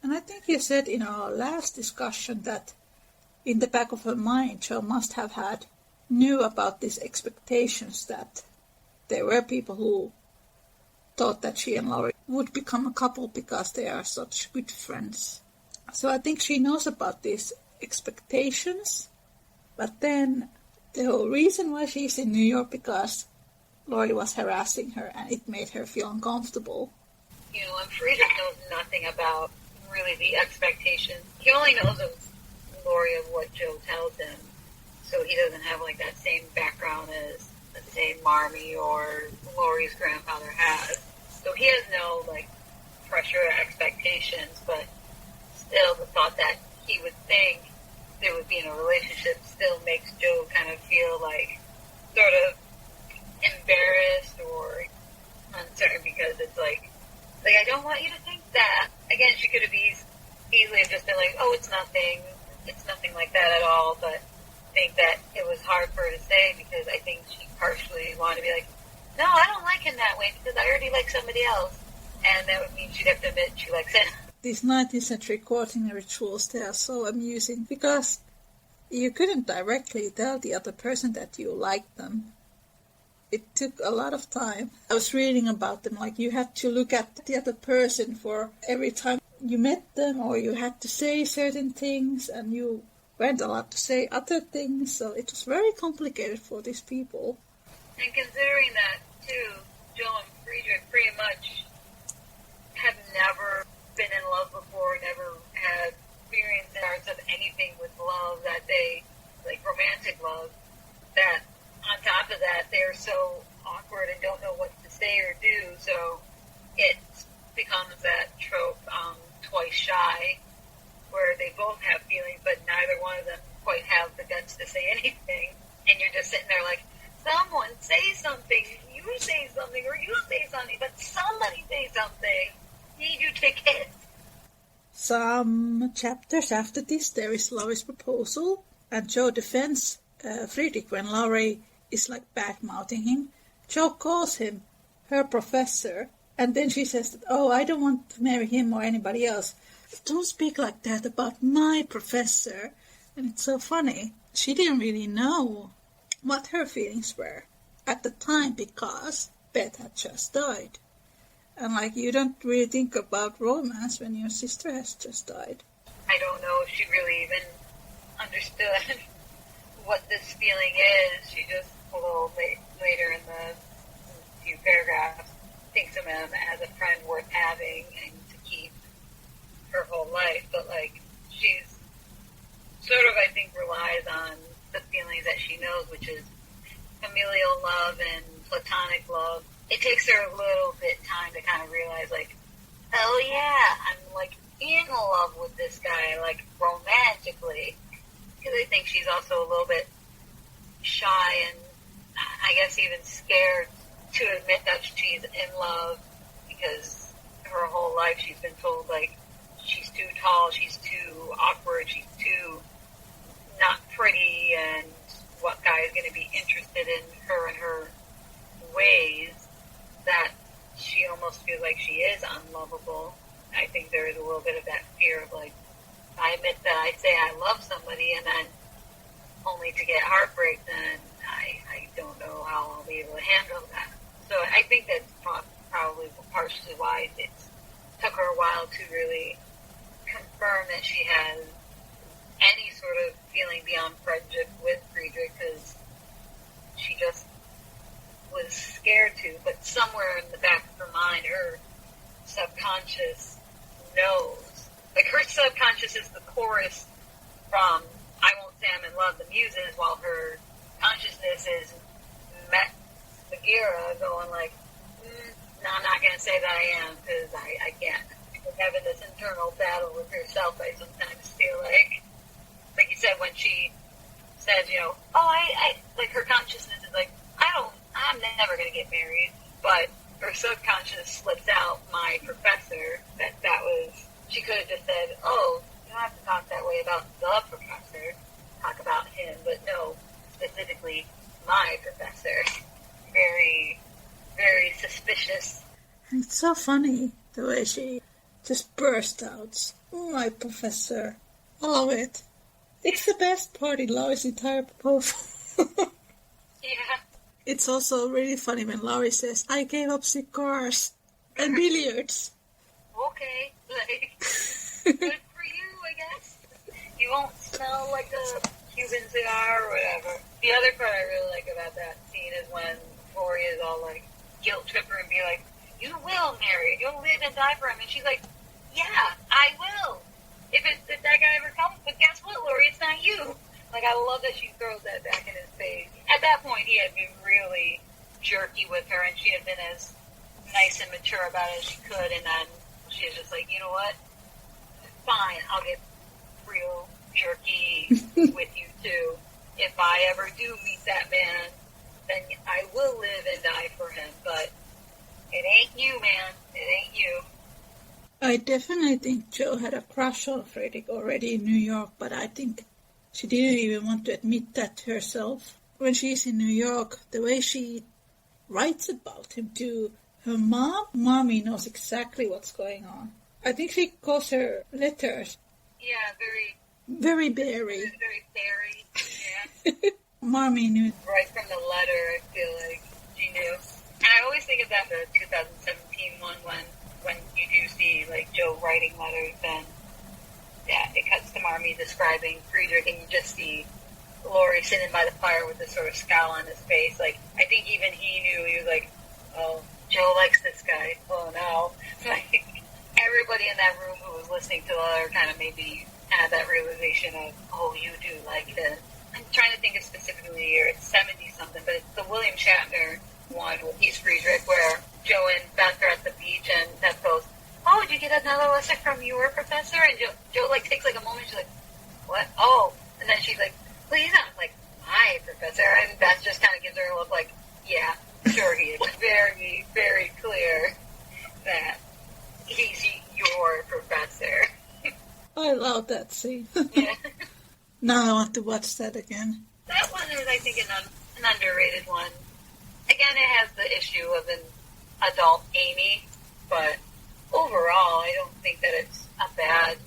And I think you said in our last discussion that in the back of her mind, Jo must have knew about these expectations, that there were people who thought that she and Laurie would become a couple because they are such good friends. So I think she knows about these expectations, but then the whole reason why she's in New York because Laurie was harassing her and it made her feel uncomfortable. And Friedrich knows nothing about really the expectations. He only knows of Laurie of what Jo tells him, so he doesn't have that same background as, let's say, Marmee or Laurie's grandfather has. So he has no pressure or expectations, but still the thought that he would think they would be in a relationship still makes Jo kind of feel sort of embarrassed or uncertain, because it's I don't want you to think that. Again, she could have easily just been oh, it's nothing like that at all, but I think that it was hard for her to say, because I think she partially wanted to be no, I don't like him that way because I already like somebody else, and that would mean she'd have to admit she likes him. These 19th century courting rituals, they are so amusing because you couldn't directly tell the other person that you liked them. It took a lot of time. I was reading about them, you had to look at the other person for every time you met them, or you had to say certain things, and you weren't allowed to say other things, so it was very complicated for these people. And considering that, too, Jo and Friedrich pretty much have never been in love before, never had experience of anything with love that they, romantic love, that on top of that, they're so awkward and don't know what to say or do, so it becomes that trope, twice shy, where they both have feelings, but neither one of them quite have the guts to say anything, and you're just sitting there someone say something, you say something, or you say something, but somebody say something. Need you to kiss. Some chapters after this, there is Laurie's proposal, and Jo defends Friedrich when Laurie is bad-mouthing him. Jo calls him her professor, and then she says that, oh, I don't want to marry him or anybody else. Don't speak like that about my professor. And it's so funny. She didn't really know what her feelings were at the time because Beth had just died. And you don't really think about romance when your sister has just died. I don't know if she really even understood what this feeling is. She just, a little later in the few paragraphs, thinks of him as a friend worth having and to keep her whole life. But she's sort of, I think, relies on the feelings that she knows, which is familial love and platonic love. It takes her a little bit time to kind of realize, oh yeah, I'm in love with this guy, romantically. Because I think she's also a little bit shy and I guess even scared to admit that she's in love, because her whole life she's been told she's too tall, she's too awkward, she's too not pretty, and what guy is going to be interested in her and her ways, that she almost feels like she is unlovable. I think there is a little bit of that fear of I admit that I say I love somebody and then only to get heartbreak, then I don't know how I'll be able to handle that. So I think that's probably partially why it took her a while to really confirm that she has any sort of feeling beyond friendship with Friedrich, because she just was scared to. But somewhere in the back of her mind, her subconscious knows. Like, her subconscious is the chorus from I Won't Say I'm in Love, the Muses, while her consciousness is Bagheera going like, no, I'm not going to say that I am, because I can't. Having this internal battle with herself, I sometimes feel like you said, when she says, you know, oh, I like, her consciousness is like, I'm never going to get married, but her subconscious slips out, my professor, that was, she could have just said, oh, you don't have to talk that way about the professor, talk about him, but no, specifically my professor. Very, very suspicious. It's so funny the way she just burst out. Oh, my professor. I love it. It's the best part in Laurie's entire proposal. Yeah. It's also really funny when Laurie says, I gave up cigars and billiards. Okay, like, good for you, I guess. You won't smell like a Cuban cigar or whatever. The other part I really like about that scene is when Laurie is all like, guilt trip her and be like, you will marry, you'll live and die for him. And she's like, yeah, I will. If that guy ever comes, but guess what, Laurie, it's not you. Like, I love that she throws that back in his face. At that point, he had been really jerky with her, and she had been as nice and mature about it as she could, and then she was just like, you know what? Fine, I'll get real jerky with you, too. If I ever do meet that man, then I will live and die for him, but it ain't you, man. It ain't you. I definitely think Jo had a crush on Friedrich already in New York, but I think she didn't even want to admit that to herself. When she's in New York, the way she writes about him to her mom, Mommy knows exactly what's going on. I think she calls her letters. Yeah, very berry. Very berry, yeah. Mommy knew. Right from the letter, I feel like she knew. And I always think of that, the 2017 one, when you do see, like, Jo writing letters, and yeah, it cuts to Marmee describing Friedrich, and you just see Laurie sitting by the fire with this sort of scowl on his face. Like, I think even he knew. He was like, oh, Jo likes this guy. Oh, no. Like, everybody in that room who was listening to the letter kind of maybe had that realization of, oh, you do like him. I'm trying to think of specifically the year. It's 70-something, but it's the William Shatner one with He's Friedrich, where Jo and Beth are at the beach, and Beth goes, oh, did you get another letter from your professor? And Jo like, takes like a moment. She's like, what? Oh. And then she's like, please, I'm like, my professor. And Beth just kind of gives her a look like, yeah, sure he is. Very, very clear that he's your professor. I love that scene. Yeah. Now I want to watch that again. That one is, I think, an underrated one. Again, it has the issue of an adult Amy, but overall, I don't think that it's a bad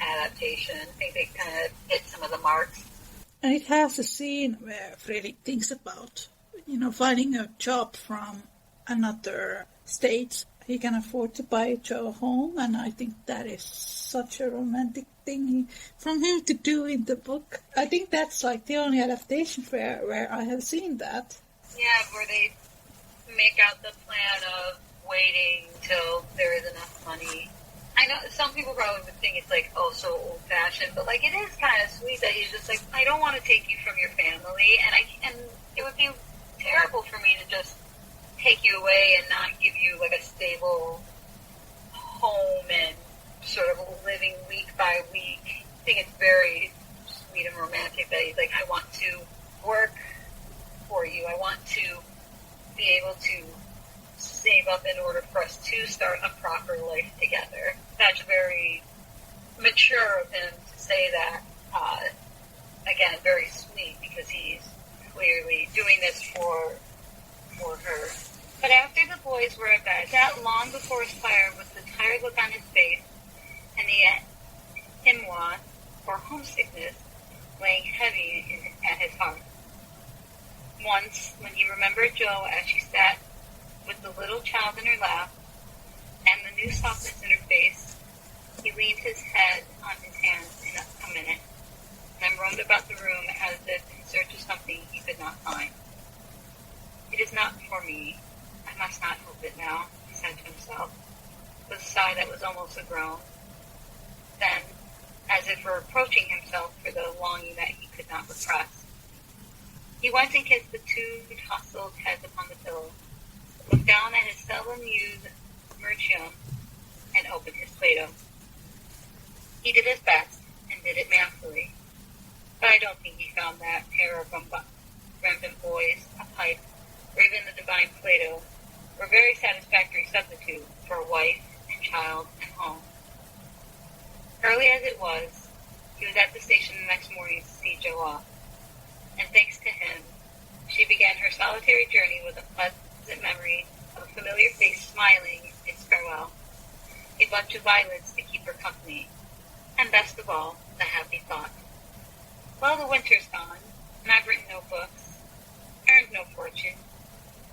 adaptation. I think they kind of hit some of the marks. And it has a scene where Friedrich thinks about, finding a job from another state. He can afford to buy Jo a home, and I think that is such a romantic thing from him to do in the book. I think that's like the only adaptation where I have seen that. Yeah, where they make out the plan of waiting till there is enough money. I know some people probably would think it's like, oh, so old-fashioned, but like, it is kind of sweet that he's just like, I don't want to take you from your family, and it would be terrible for me to just take you away and not give you like a stable home and sort of living week by week. I think it's very sweet and romantic that he's like, I want to work for you. I want to be able to save up in order for us to start a proper life together. That's very mature of him to say that. Again, very sweet, because he's clearly doing this for her. But after the boys were in bed, sat long before his fire with the tired look on his face and the himwa or homesickness laying heavy at his heart. Once, when he remembered Jo as she sat with the little child in her lap and the new softness in her face, he leaned his head on his hands in a minute, then roamed about the room as if in search of something he could not find. "It is not for me. I must not hope it now," he said to himself, with a sigh that was almost a groan. Then, as if reproaching himself for the longing that he could not repress, he went and kissed the two tousled heads upon the pillow, looked down at his seldom used mercium, and opened his Plato. He did his best, and did it manfully, but I don't think he found that pair of rampant boys, a pipe, or even the divine Plato, were very satisfactory substitute for a wife and child and home. Early as it was, he was at the station the next morning to see Jo off, and thanks to him, she began her solitary journey with a pleasant memory of a familiar face smiling its farewell, a bunch of violets to keep her company, and best of all, the happy thought: "Well, the winter's gone, and I've written no books, earned no fortune,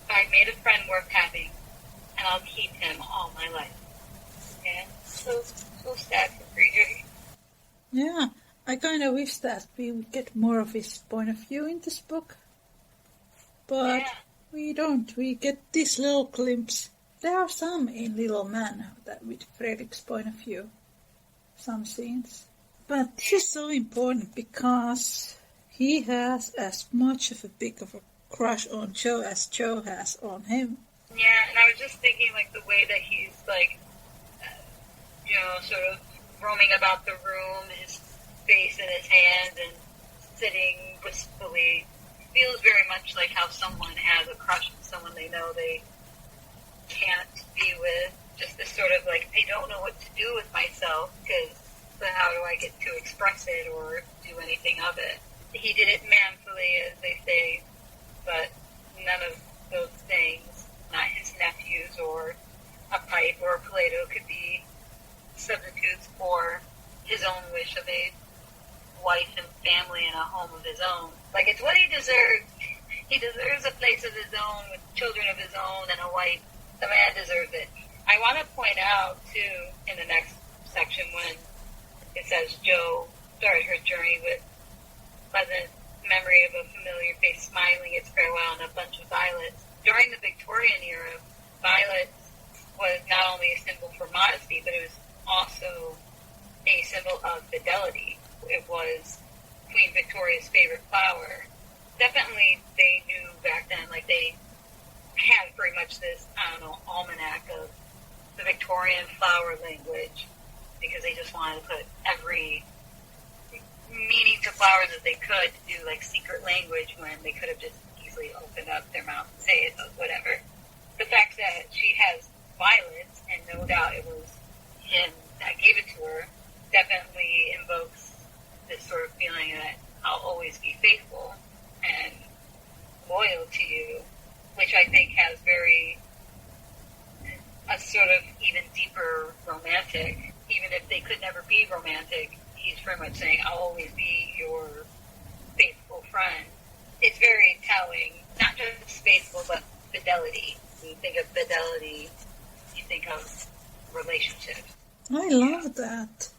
but I've made a friend worth having, and I'll keep him all my life." Yeah, so sad for Friedrich. Yeah, I kind of wish that we would get more of his point of view in this book. But Yeah. we don't. We get this little glimpse. There are some in Little Man that with Friedrich's point of view. Some scenes. But this is so important because he has as much of a big of a crush on Jo as Jo has on him. Yeah, and I was just thinking, like, the way that he's, like, sort of roaming about the room, his face in his hand, and sitting wistfully, feels very much like how someone has a crush on someone they know they can't be with. Just this sort of, like, I don't know what to do with myself, because how do I get to express it or do anything of it? He did it manfully, as they say, but none of those things, not his nephews or a pipe or a Plato, could be substitutes for his own wish of a wife and family and a home of his own. Like, it's what he deserves. He deserves a place of his own with children of his own and a wife. The man deserves it. I want to point out, too, in the next section when it says Jo started her journey with pleasant memory of a familiar face smiling its farewell and a bunch of violets. During the Victorian era, violets was not only a symbol for modesty, but it was also a symbol of fidelity. It was Queen Victoria's favorite flower. Definitely they knew back then, like, they had pretty much this, almanac of the Victorian flower language, because they just wanted to put every meaning to flowers as they could to do, like, secret language when they could have just easily opened up their mouth and say it, whatever. The fact that she has violets, and no doubt it was him that gave it to her, definitely invokes this sort of feeling that I'll always be faithful and loyal to you, which I think has a sort of even deeper romantic. Even if they could never be romantic, he's pretty much saying, I'll always be your faithful friend. It's very telling, not just faithful, but fidelity. When you think of fidelity, you think of relationships. I love that.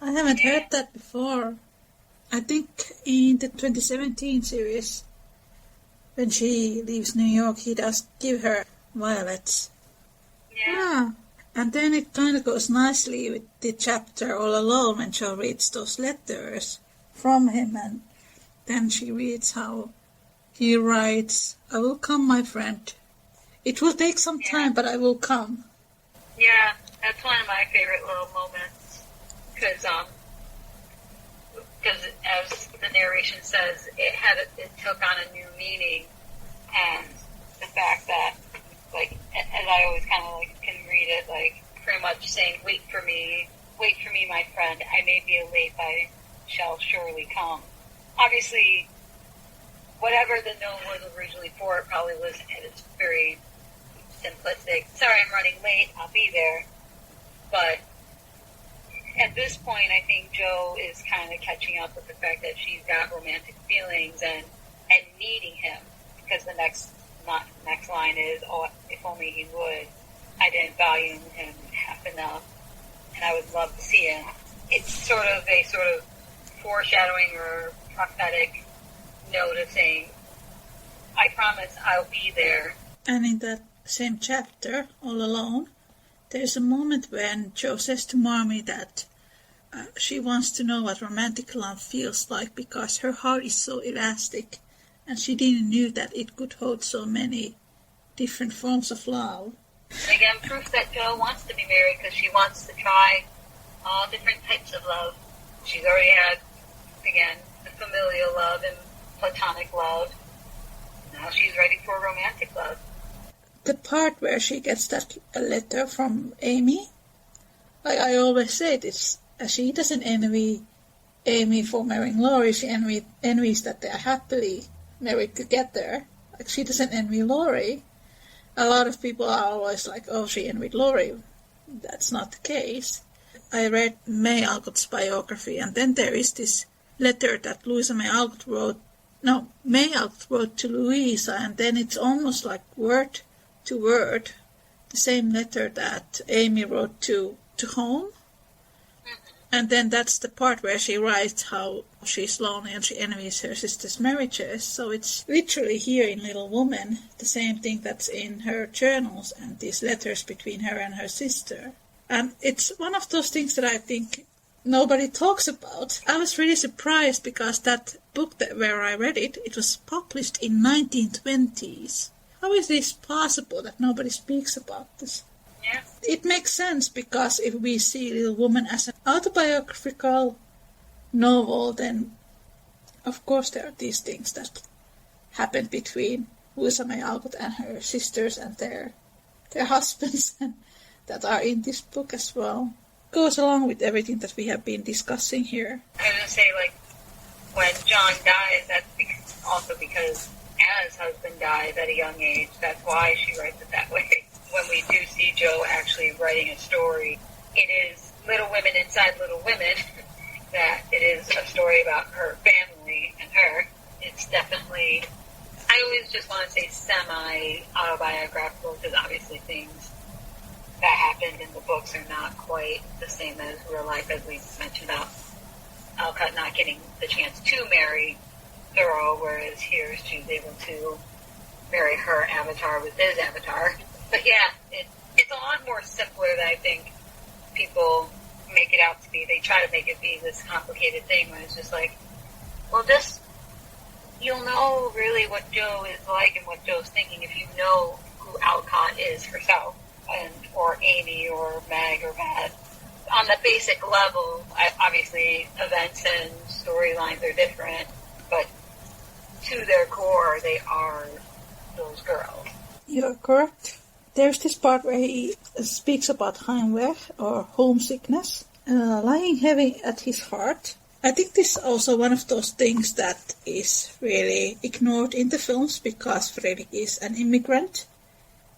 I haven't heard that before. I think in the 2017 series, when she leaves New York, he does give her violets. Yeah. And then it kind of goes nicely with the chapter All Alone when Jo reads those letters from him, and then she reads how he writes, "I will come, my friend. It will take some time, but I will come." Yeah, that's one of my favorite little moments, because as the narration says, it took on a new meaning, and the fact that, like, as I always kind of like can read it, like pretty much saying, wait for me, my friend, I may be late, but I shall surely come." Obviously, whatever the note was originally for, it probably was, and it's very simplistic. Sorry, I'm running late, I'll be there. But at this point, I think Jo is kind of catching up with the fact that she's got romantic feelings and needing him, because the next line is, "Oh, if only he would. I didn't value him half enough, and I would love to see him." It's sort of foreshadowing or prophetic note of saying, "I promise I'll be there." And in that same chapter, All Alone, there's a moment when Jo says to Mommy that she wants to know what romantic love feels like because her heart is so elastic and she didn't know that it could hold so many different forms of love. Again, proof that Jo wants to be married because she wants to try all different types of love. She's already had, again, the familial love and platonic love. Now she's ready for romantic love. The part where she gets that letter from Amy, like I always said, she doesn't envy Amy for marrying Laurie. She envies that they are happily married together. Like, she doesn't envy Laurie. A lot of people are always like, oh, she envied Laurie. That's not the case. I read May Alcott's biography, and then there is this letter that Louisa May Alcott wrote. No, May Alcott wrote to Louisa, and then it's almost like word to word the same letter that Amy wrote to home. And then that's the part where she writes how she's lonely and she envies her sister's marriages. So it's literally here in Little Woman, the same thing that's in her journals and these letters between her and her sister. And it's one of those things that I think nobody talks about. I was really surprised because that book where I read it, it was published in 1920s. How is this possible that nobody speaks about this? Yeah. It makes sense because if we see Little Woman as an autobiographical novel, then of course there are these things that happen between Louisa May Alcott and her sisters and their husbands and that are in this book as well. Goes along with everything that we have been discussing here. I was going to say, like, when John dies, that's also because Anna's husband dies at a young age. That's why she writes it that way. When we do see Jo actually writing a story, it is Little Women inside Little Women, that it is a story about her family and her. It's definitely, I always just want to say semi-autobiographical, because obviously things that happened in the books are not quite the same as real life, as we mentioned about Alcott not getting the chance to marry Thoreau, whereas here she's able to marry her avatar with his avatar. But yeah, it's a lot more simpler than I think people make it out to be. They try to make it be this complicated thing when it's just like, well, you'll know really what Jo is like and what Jo's thinking if you know who Alcott is herself, or Amy or Meg or Matt. On the basic level, obviously events and storylines are different, but to their core, they are those girls. You're correct. There's this part where he speaks about Heimweh, or homesickness, lying heavy at his heart. I think this is also one of those things that is really ignored in the films because Friedrich is an immigrant.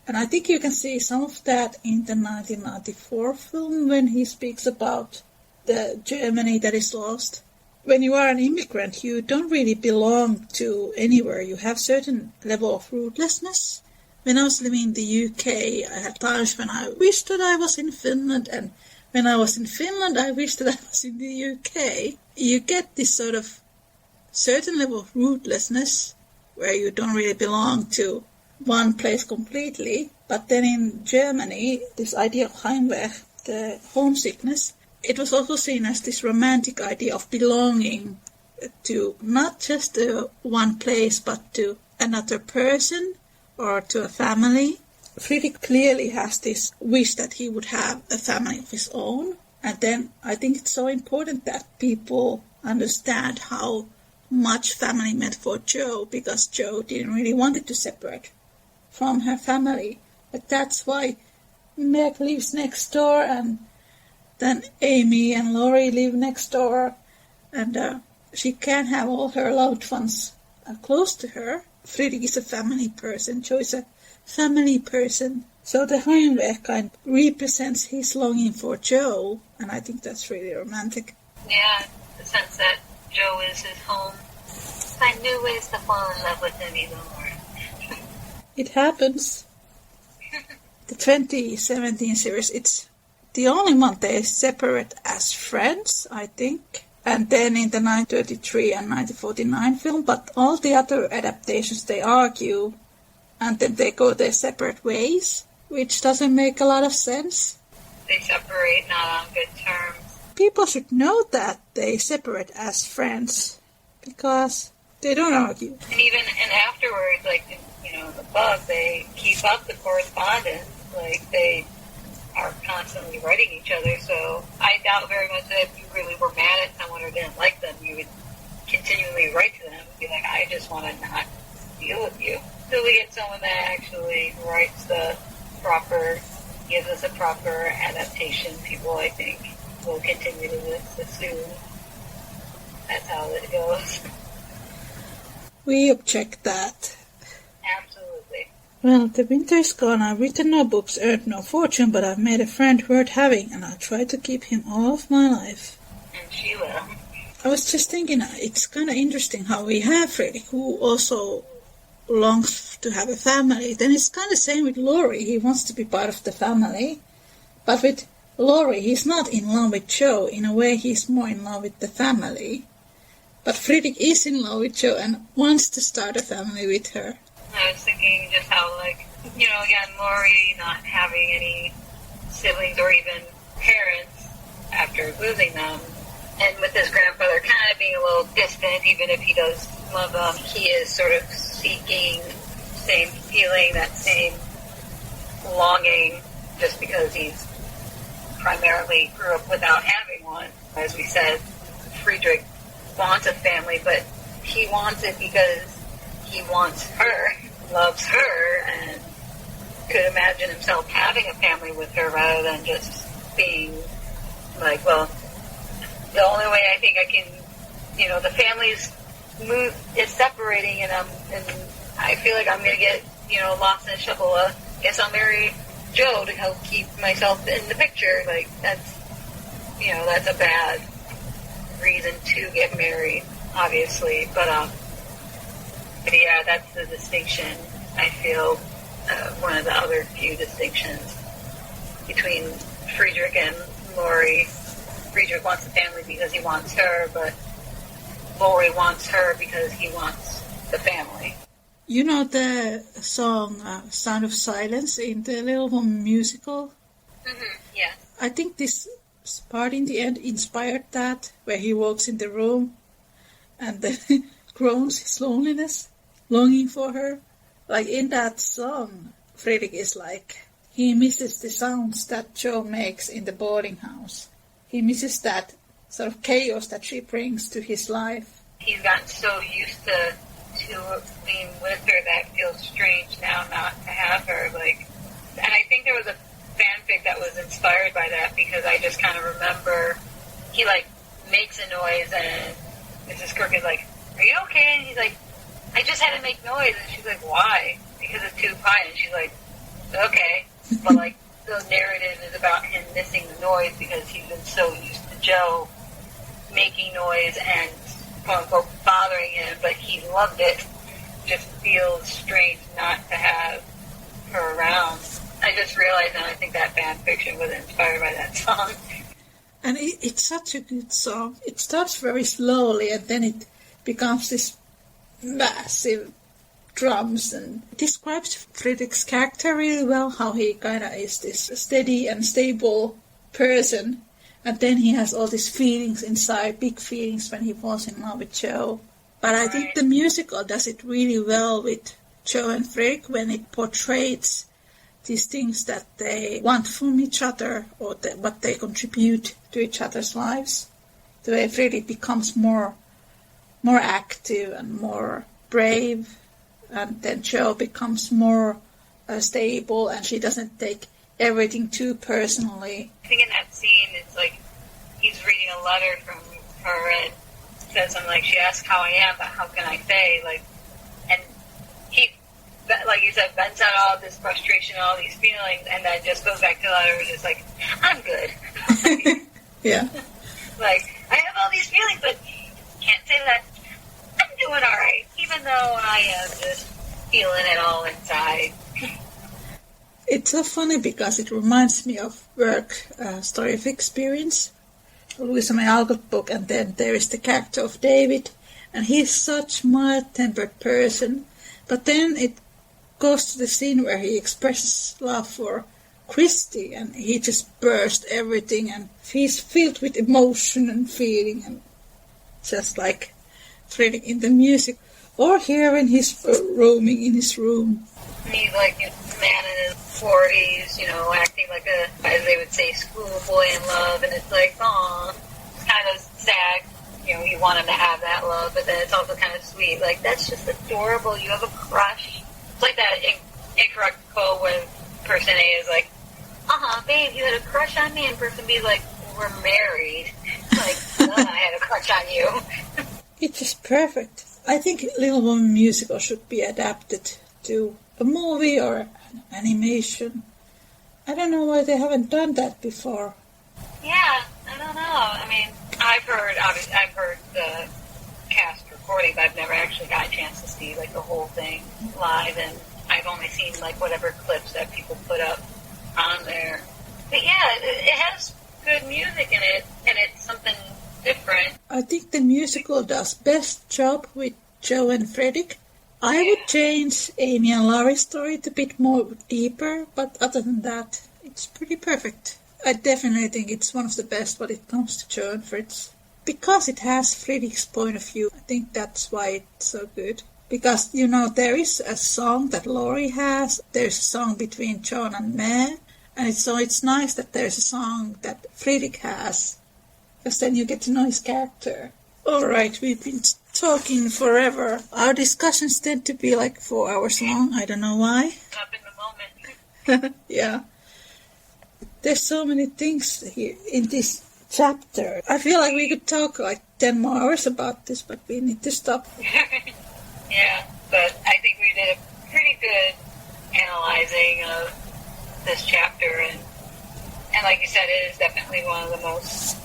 And I think you can see some of that in the 1994 film when he speaks about the Germany that is lost. When you are an immigrant, you don't really belong to anywhere. You have certain level of rootlessness. When I was living in the UK, I had times when I wished that I was in Finland, and when I was in Finland, I wished that I was in the UK. You get this sort of certain level of rootlessness where you don't really belong to one place completely. But then in Germany, this idea of Heimweh, the homesickness, it was also seen as this romantic idea of belonging to not just one place, but to another person or to a family. Friedrich clearly has this wish that he would have a family of his own. And then I think it's so important that people understand how much family meant for Jo, because Jo didn't really want it to separate from her family. But that's why Meg lives next door, and then Amy and Laurie live next door, and she can't have all her loved ones close to her. Friedrich is a family person, Jo is a family person. So the Heimweh kind of represents his longing for Jo, and I think that's really romantic. Yeah, the sense that Jo is his home. Find new ways to fall in love with him even more. It happens. The 2017 series, it's the only one they separate as friends, I think. And then in the 1933 and 1949 film, but all the other adaptations, they argue, and then they go their separate ways, which doesn't make a lot of sense. They separate not on good terms. People should know that they separate as friends, because they don't argue. And afterwards, like, you know, in the book, they keep up the correspondence. Like, they are constantly writing each other, so I doubt very much that if you really were mad at someone or didn't like them, you would continually write to them and be like, I just want to not deal with you. So we get someone that actually writes gives us a proper adaptation. People, I think, will continue to assume that's how it goes. We object that. Absolutely. Well, the winter is gone. I've written no books, earned no fortune, but I've made a friend worth having, and I'll try to keep him all of my life. And she will. I was just thinking, it's kind of interesting how we have Friedrich, who also longs to have a family. Then it's kind of the same with Laurie. He wants to be part of the family. But with Laurie, he's not in love with Jo. In a way, he's more in love with the family. But Friedrich is in love with Jo and wants to start a family with her. I was thinking just how, like, you know, again, Laurie not having any siblings or even parents after losing them, and with his grandfather kind of being a little distant, even if he does love them, he is sort of seeking same feeling, that same longing, just because he's primarily grew up without having one. As we said, Friedrich wants a family, but he wants it because he wants her, loves her, and could imagine himself having a family with her rather than just being like, well, the only way I think I can, you know, the family's is separating, and I feel like I'm going to get, you know, lost in a shuffle. Guess I'll marry Jo to help keep myself in the picture. Like, that's, you know, that's a bad reason to get married, obviously, but yeah, that's the distinction, I feel, one of the other few distinctions between Friedrich and Laurie. Friedrich wants a family because he wants her, but Laurie wants her because he wants the family. You know the song Sound of Silence in the Little Woman musical? Mm-hmm, yeah. I think this part in the end inspired that, where he walks in the room and then groans his loneliness, longing for her. Like in that song, Friedrich is like, he misses the sounds that Jo makes in the boarding house. He misses that sort of chaos that she brings to his life. He's gotten so used to being with her that it feels strange now not to have her. Like, and I think there was a fanfic that was inspired by that, because I just kind of remember he like makes a noise and Mrs. Kirk is like, "Are you okay?" And he's like, "I just had to make noise." And she's like, "Why?" "Because it's too quiet." And she's like, "Okay." But like the narrative is about him missing the noise because he's been so used to Jo making noise and quote unquote bothering him, but he loved it. Just feels strange not to have her around. I just realized now I think that fan fiction was inspired by that song. And it's such a good song. It starts very slowly and then it becomes this massive drums, and it describes Friedrich's character really well, how he kind of is this steady and stable person, and then he has all these feelings inside, big feelings when he falls in love with Jo. But I think the musical does it really well with Jo and Friedrich when it portrays these things that they want from each other, or what they contribute to each other's lives. The way Friedrich becomes more active and more brave, and then Jo becomes more stable, and she doesn't take everything too personally. I think in that scene, it's like he's reading a letter from her and says something like, she asks how I am, but how can I say? Like, and like you said, vents out all this frustration, all these feelings, and then just goes back to the letter and just like, I'm good. Yeah. Like, I have all these feelings, but can't say that I'm doing all right, even though I am just feeling it all inside. It's so funny because it reminds me of work, Story of Experience, Louisa May Alcott book, and then there is the character of David, and he's such mild-tempered person, but then it goes to the scene where he expresses love for Christy, and he just bursts everything, and he's filled with emotion and feeling, and just like Friedrich in the music, or here when he's roaming in his room. He's like a man in his 40s, acting like a, as they would say, schoolboy in love, and it's like, aw, it's kind of sad. You want him to have that love, but then it's also kind of sweet. Like, that's just adorable. You have a crush. It's like that incorrect quote when person A is like, babe, you had a crush on me, and person B is like, we're married. Like, I had a crush on you. It's just perfect. I think Little Woman musical should be adapted to a movie or an animation. I don't know why they haven't done that before. Yeah, I don't know. I mean, I've heard the cast recording, but I've never actually got a chance to see like the whole thing live, and I've only seen like whatever clips that people put up on there. But yeah, it has good music in it, and it's something different. I think the musical does best job with Jo and Friedrich. I would change Amy and Laurie's story a bit more deeper, but other than that, it's pretty perfect. I definitely think it's one of the best when it comes to Jo and Fritz. Because it has Friedrich's point of view, I think that's why it's so good. Because, there is a song that Laurie has, there's a song between John and May, and so it's nice that there's a song that Friedrich has, because then you get to know his character. Alright, we've been talking forever. Our discussions tend to be like 4 hours long, I don't know why. Up in the moment. Yeah. There's so many things here in this chapter. I feel like we could talk like 10 more hours about this, but we need to stop. Yeah, but I think we did a pretty good analyzing of this chapter, and like you said, it is definitely one of the most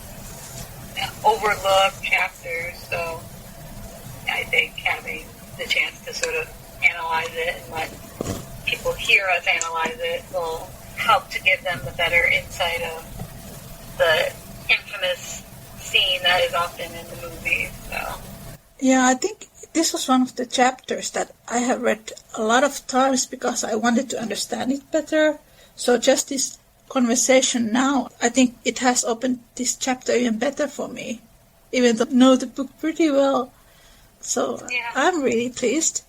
overlooked chapters, so I think having the chance to sort of analyze it and let people hear us analyze it will help to give them the better insight of the infamous scene that is often in the movie. So yeah, I think this was one of the chapters that I have read a lot of times because I wanted to understand it better. So just this conversation now, I think it has opened this chapter even better for me, even though I know the book pretty well. So yeah. I'm really pleased,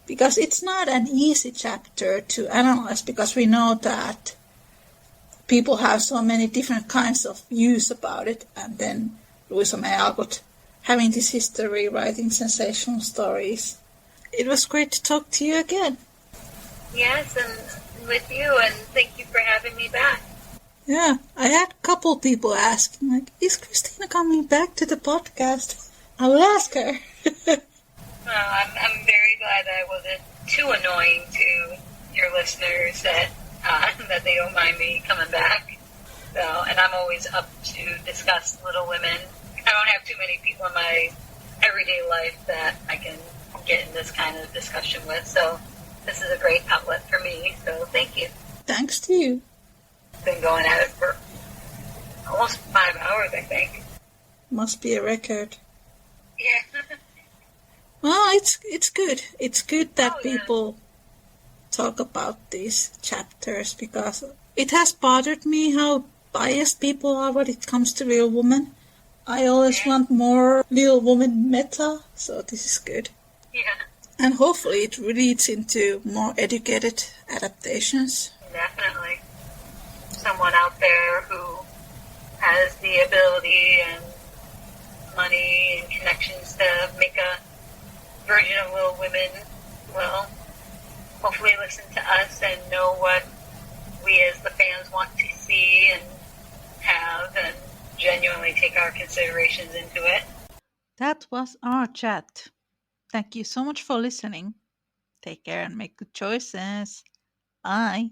because it's not an easy chapter to analyze, because we know that people have so many different kinds of views about it, and then Louisa May Alcott having this history, writing sensational stories. It was great to talk to you again. Yes, and with you, and thank you for having me back. Yeah, I had a couple people asking, like, is Christina coming back to the podcast? I will ask her. Well, I'm very glad that I wasn't too annoying to your listeners, that they don't mind me coming back. So, and I'm always up to discuss Little Women. I don't have too many people in my everyday life that I can get in this kind of discussion with, so this is a great outlet for me, so thank you. Thanks to you. Been going at it for almost 5 hours, I think. Must be a record. Yeah. Well, it's good. It's good that people talk about these chapters, because it has bothered me how biased people are when it comes to Little Woman. I always want more Little Woman meta, so this is good. Yeah. And hopefully it leads into more educated adaptations. Definitely. Someone out there who has the ability and money and connections to make a version of Little Women will hopefully listen to us and know what we as the fans want to see and have, and genuinely take our considerations into it. That was our chat. Thank you so much for listening. Take care and make good choices. Bye.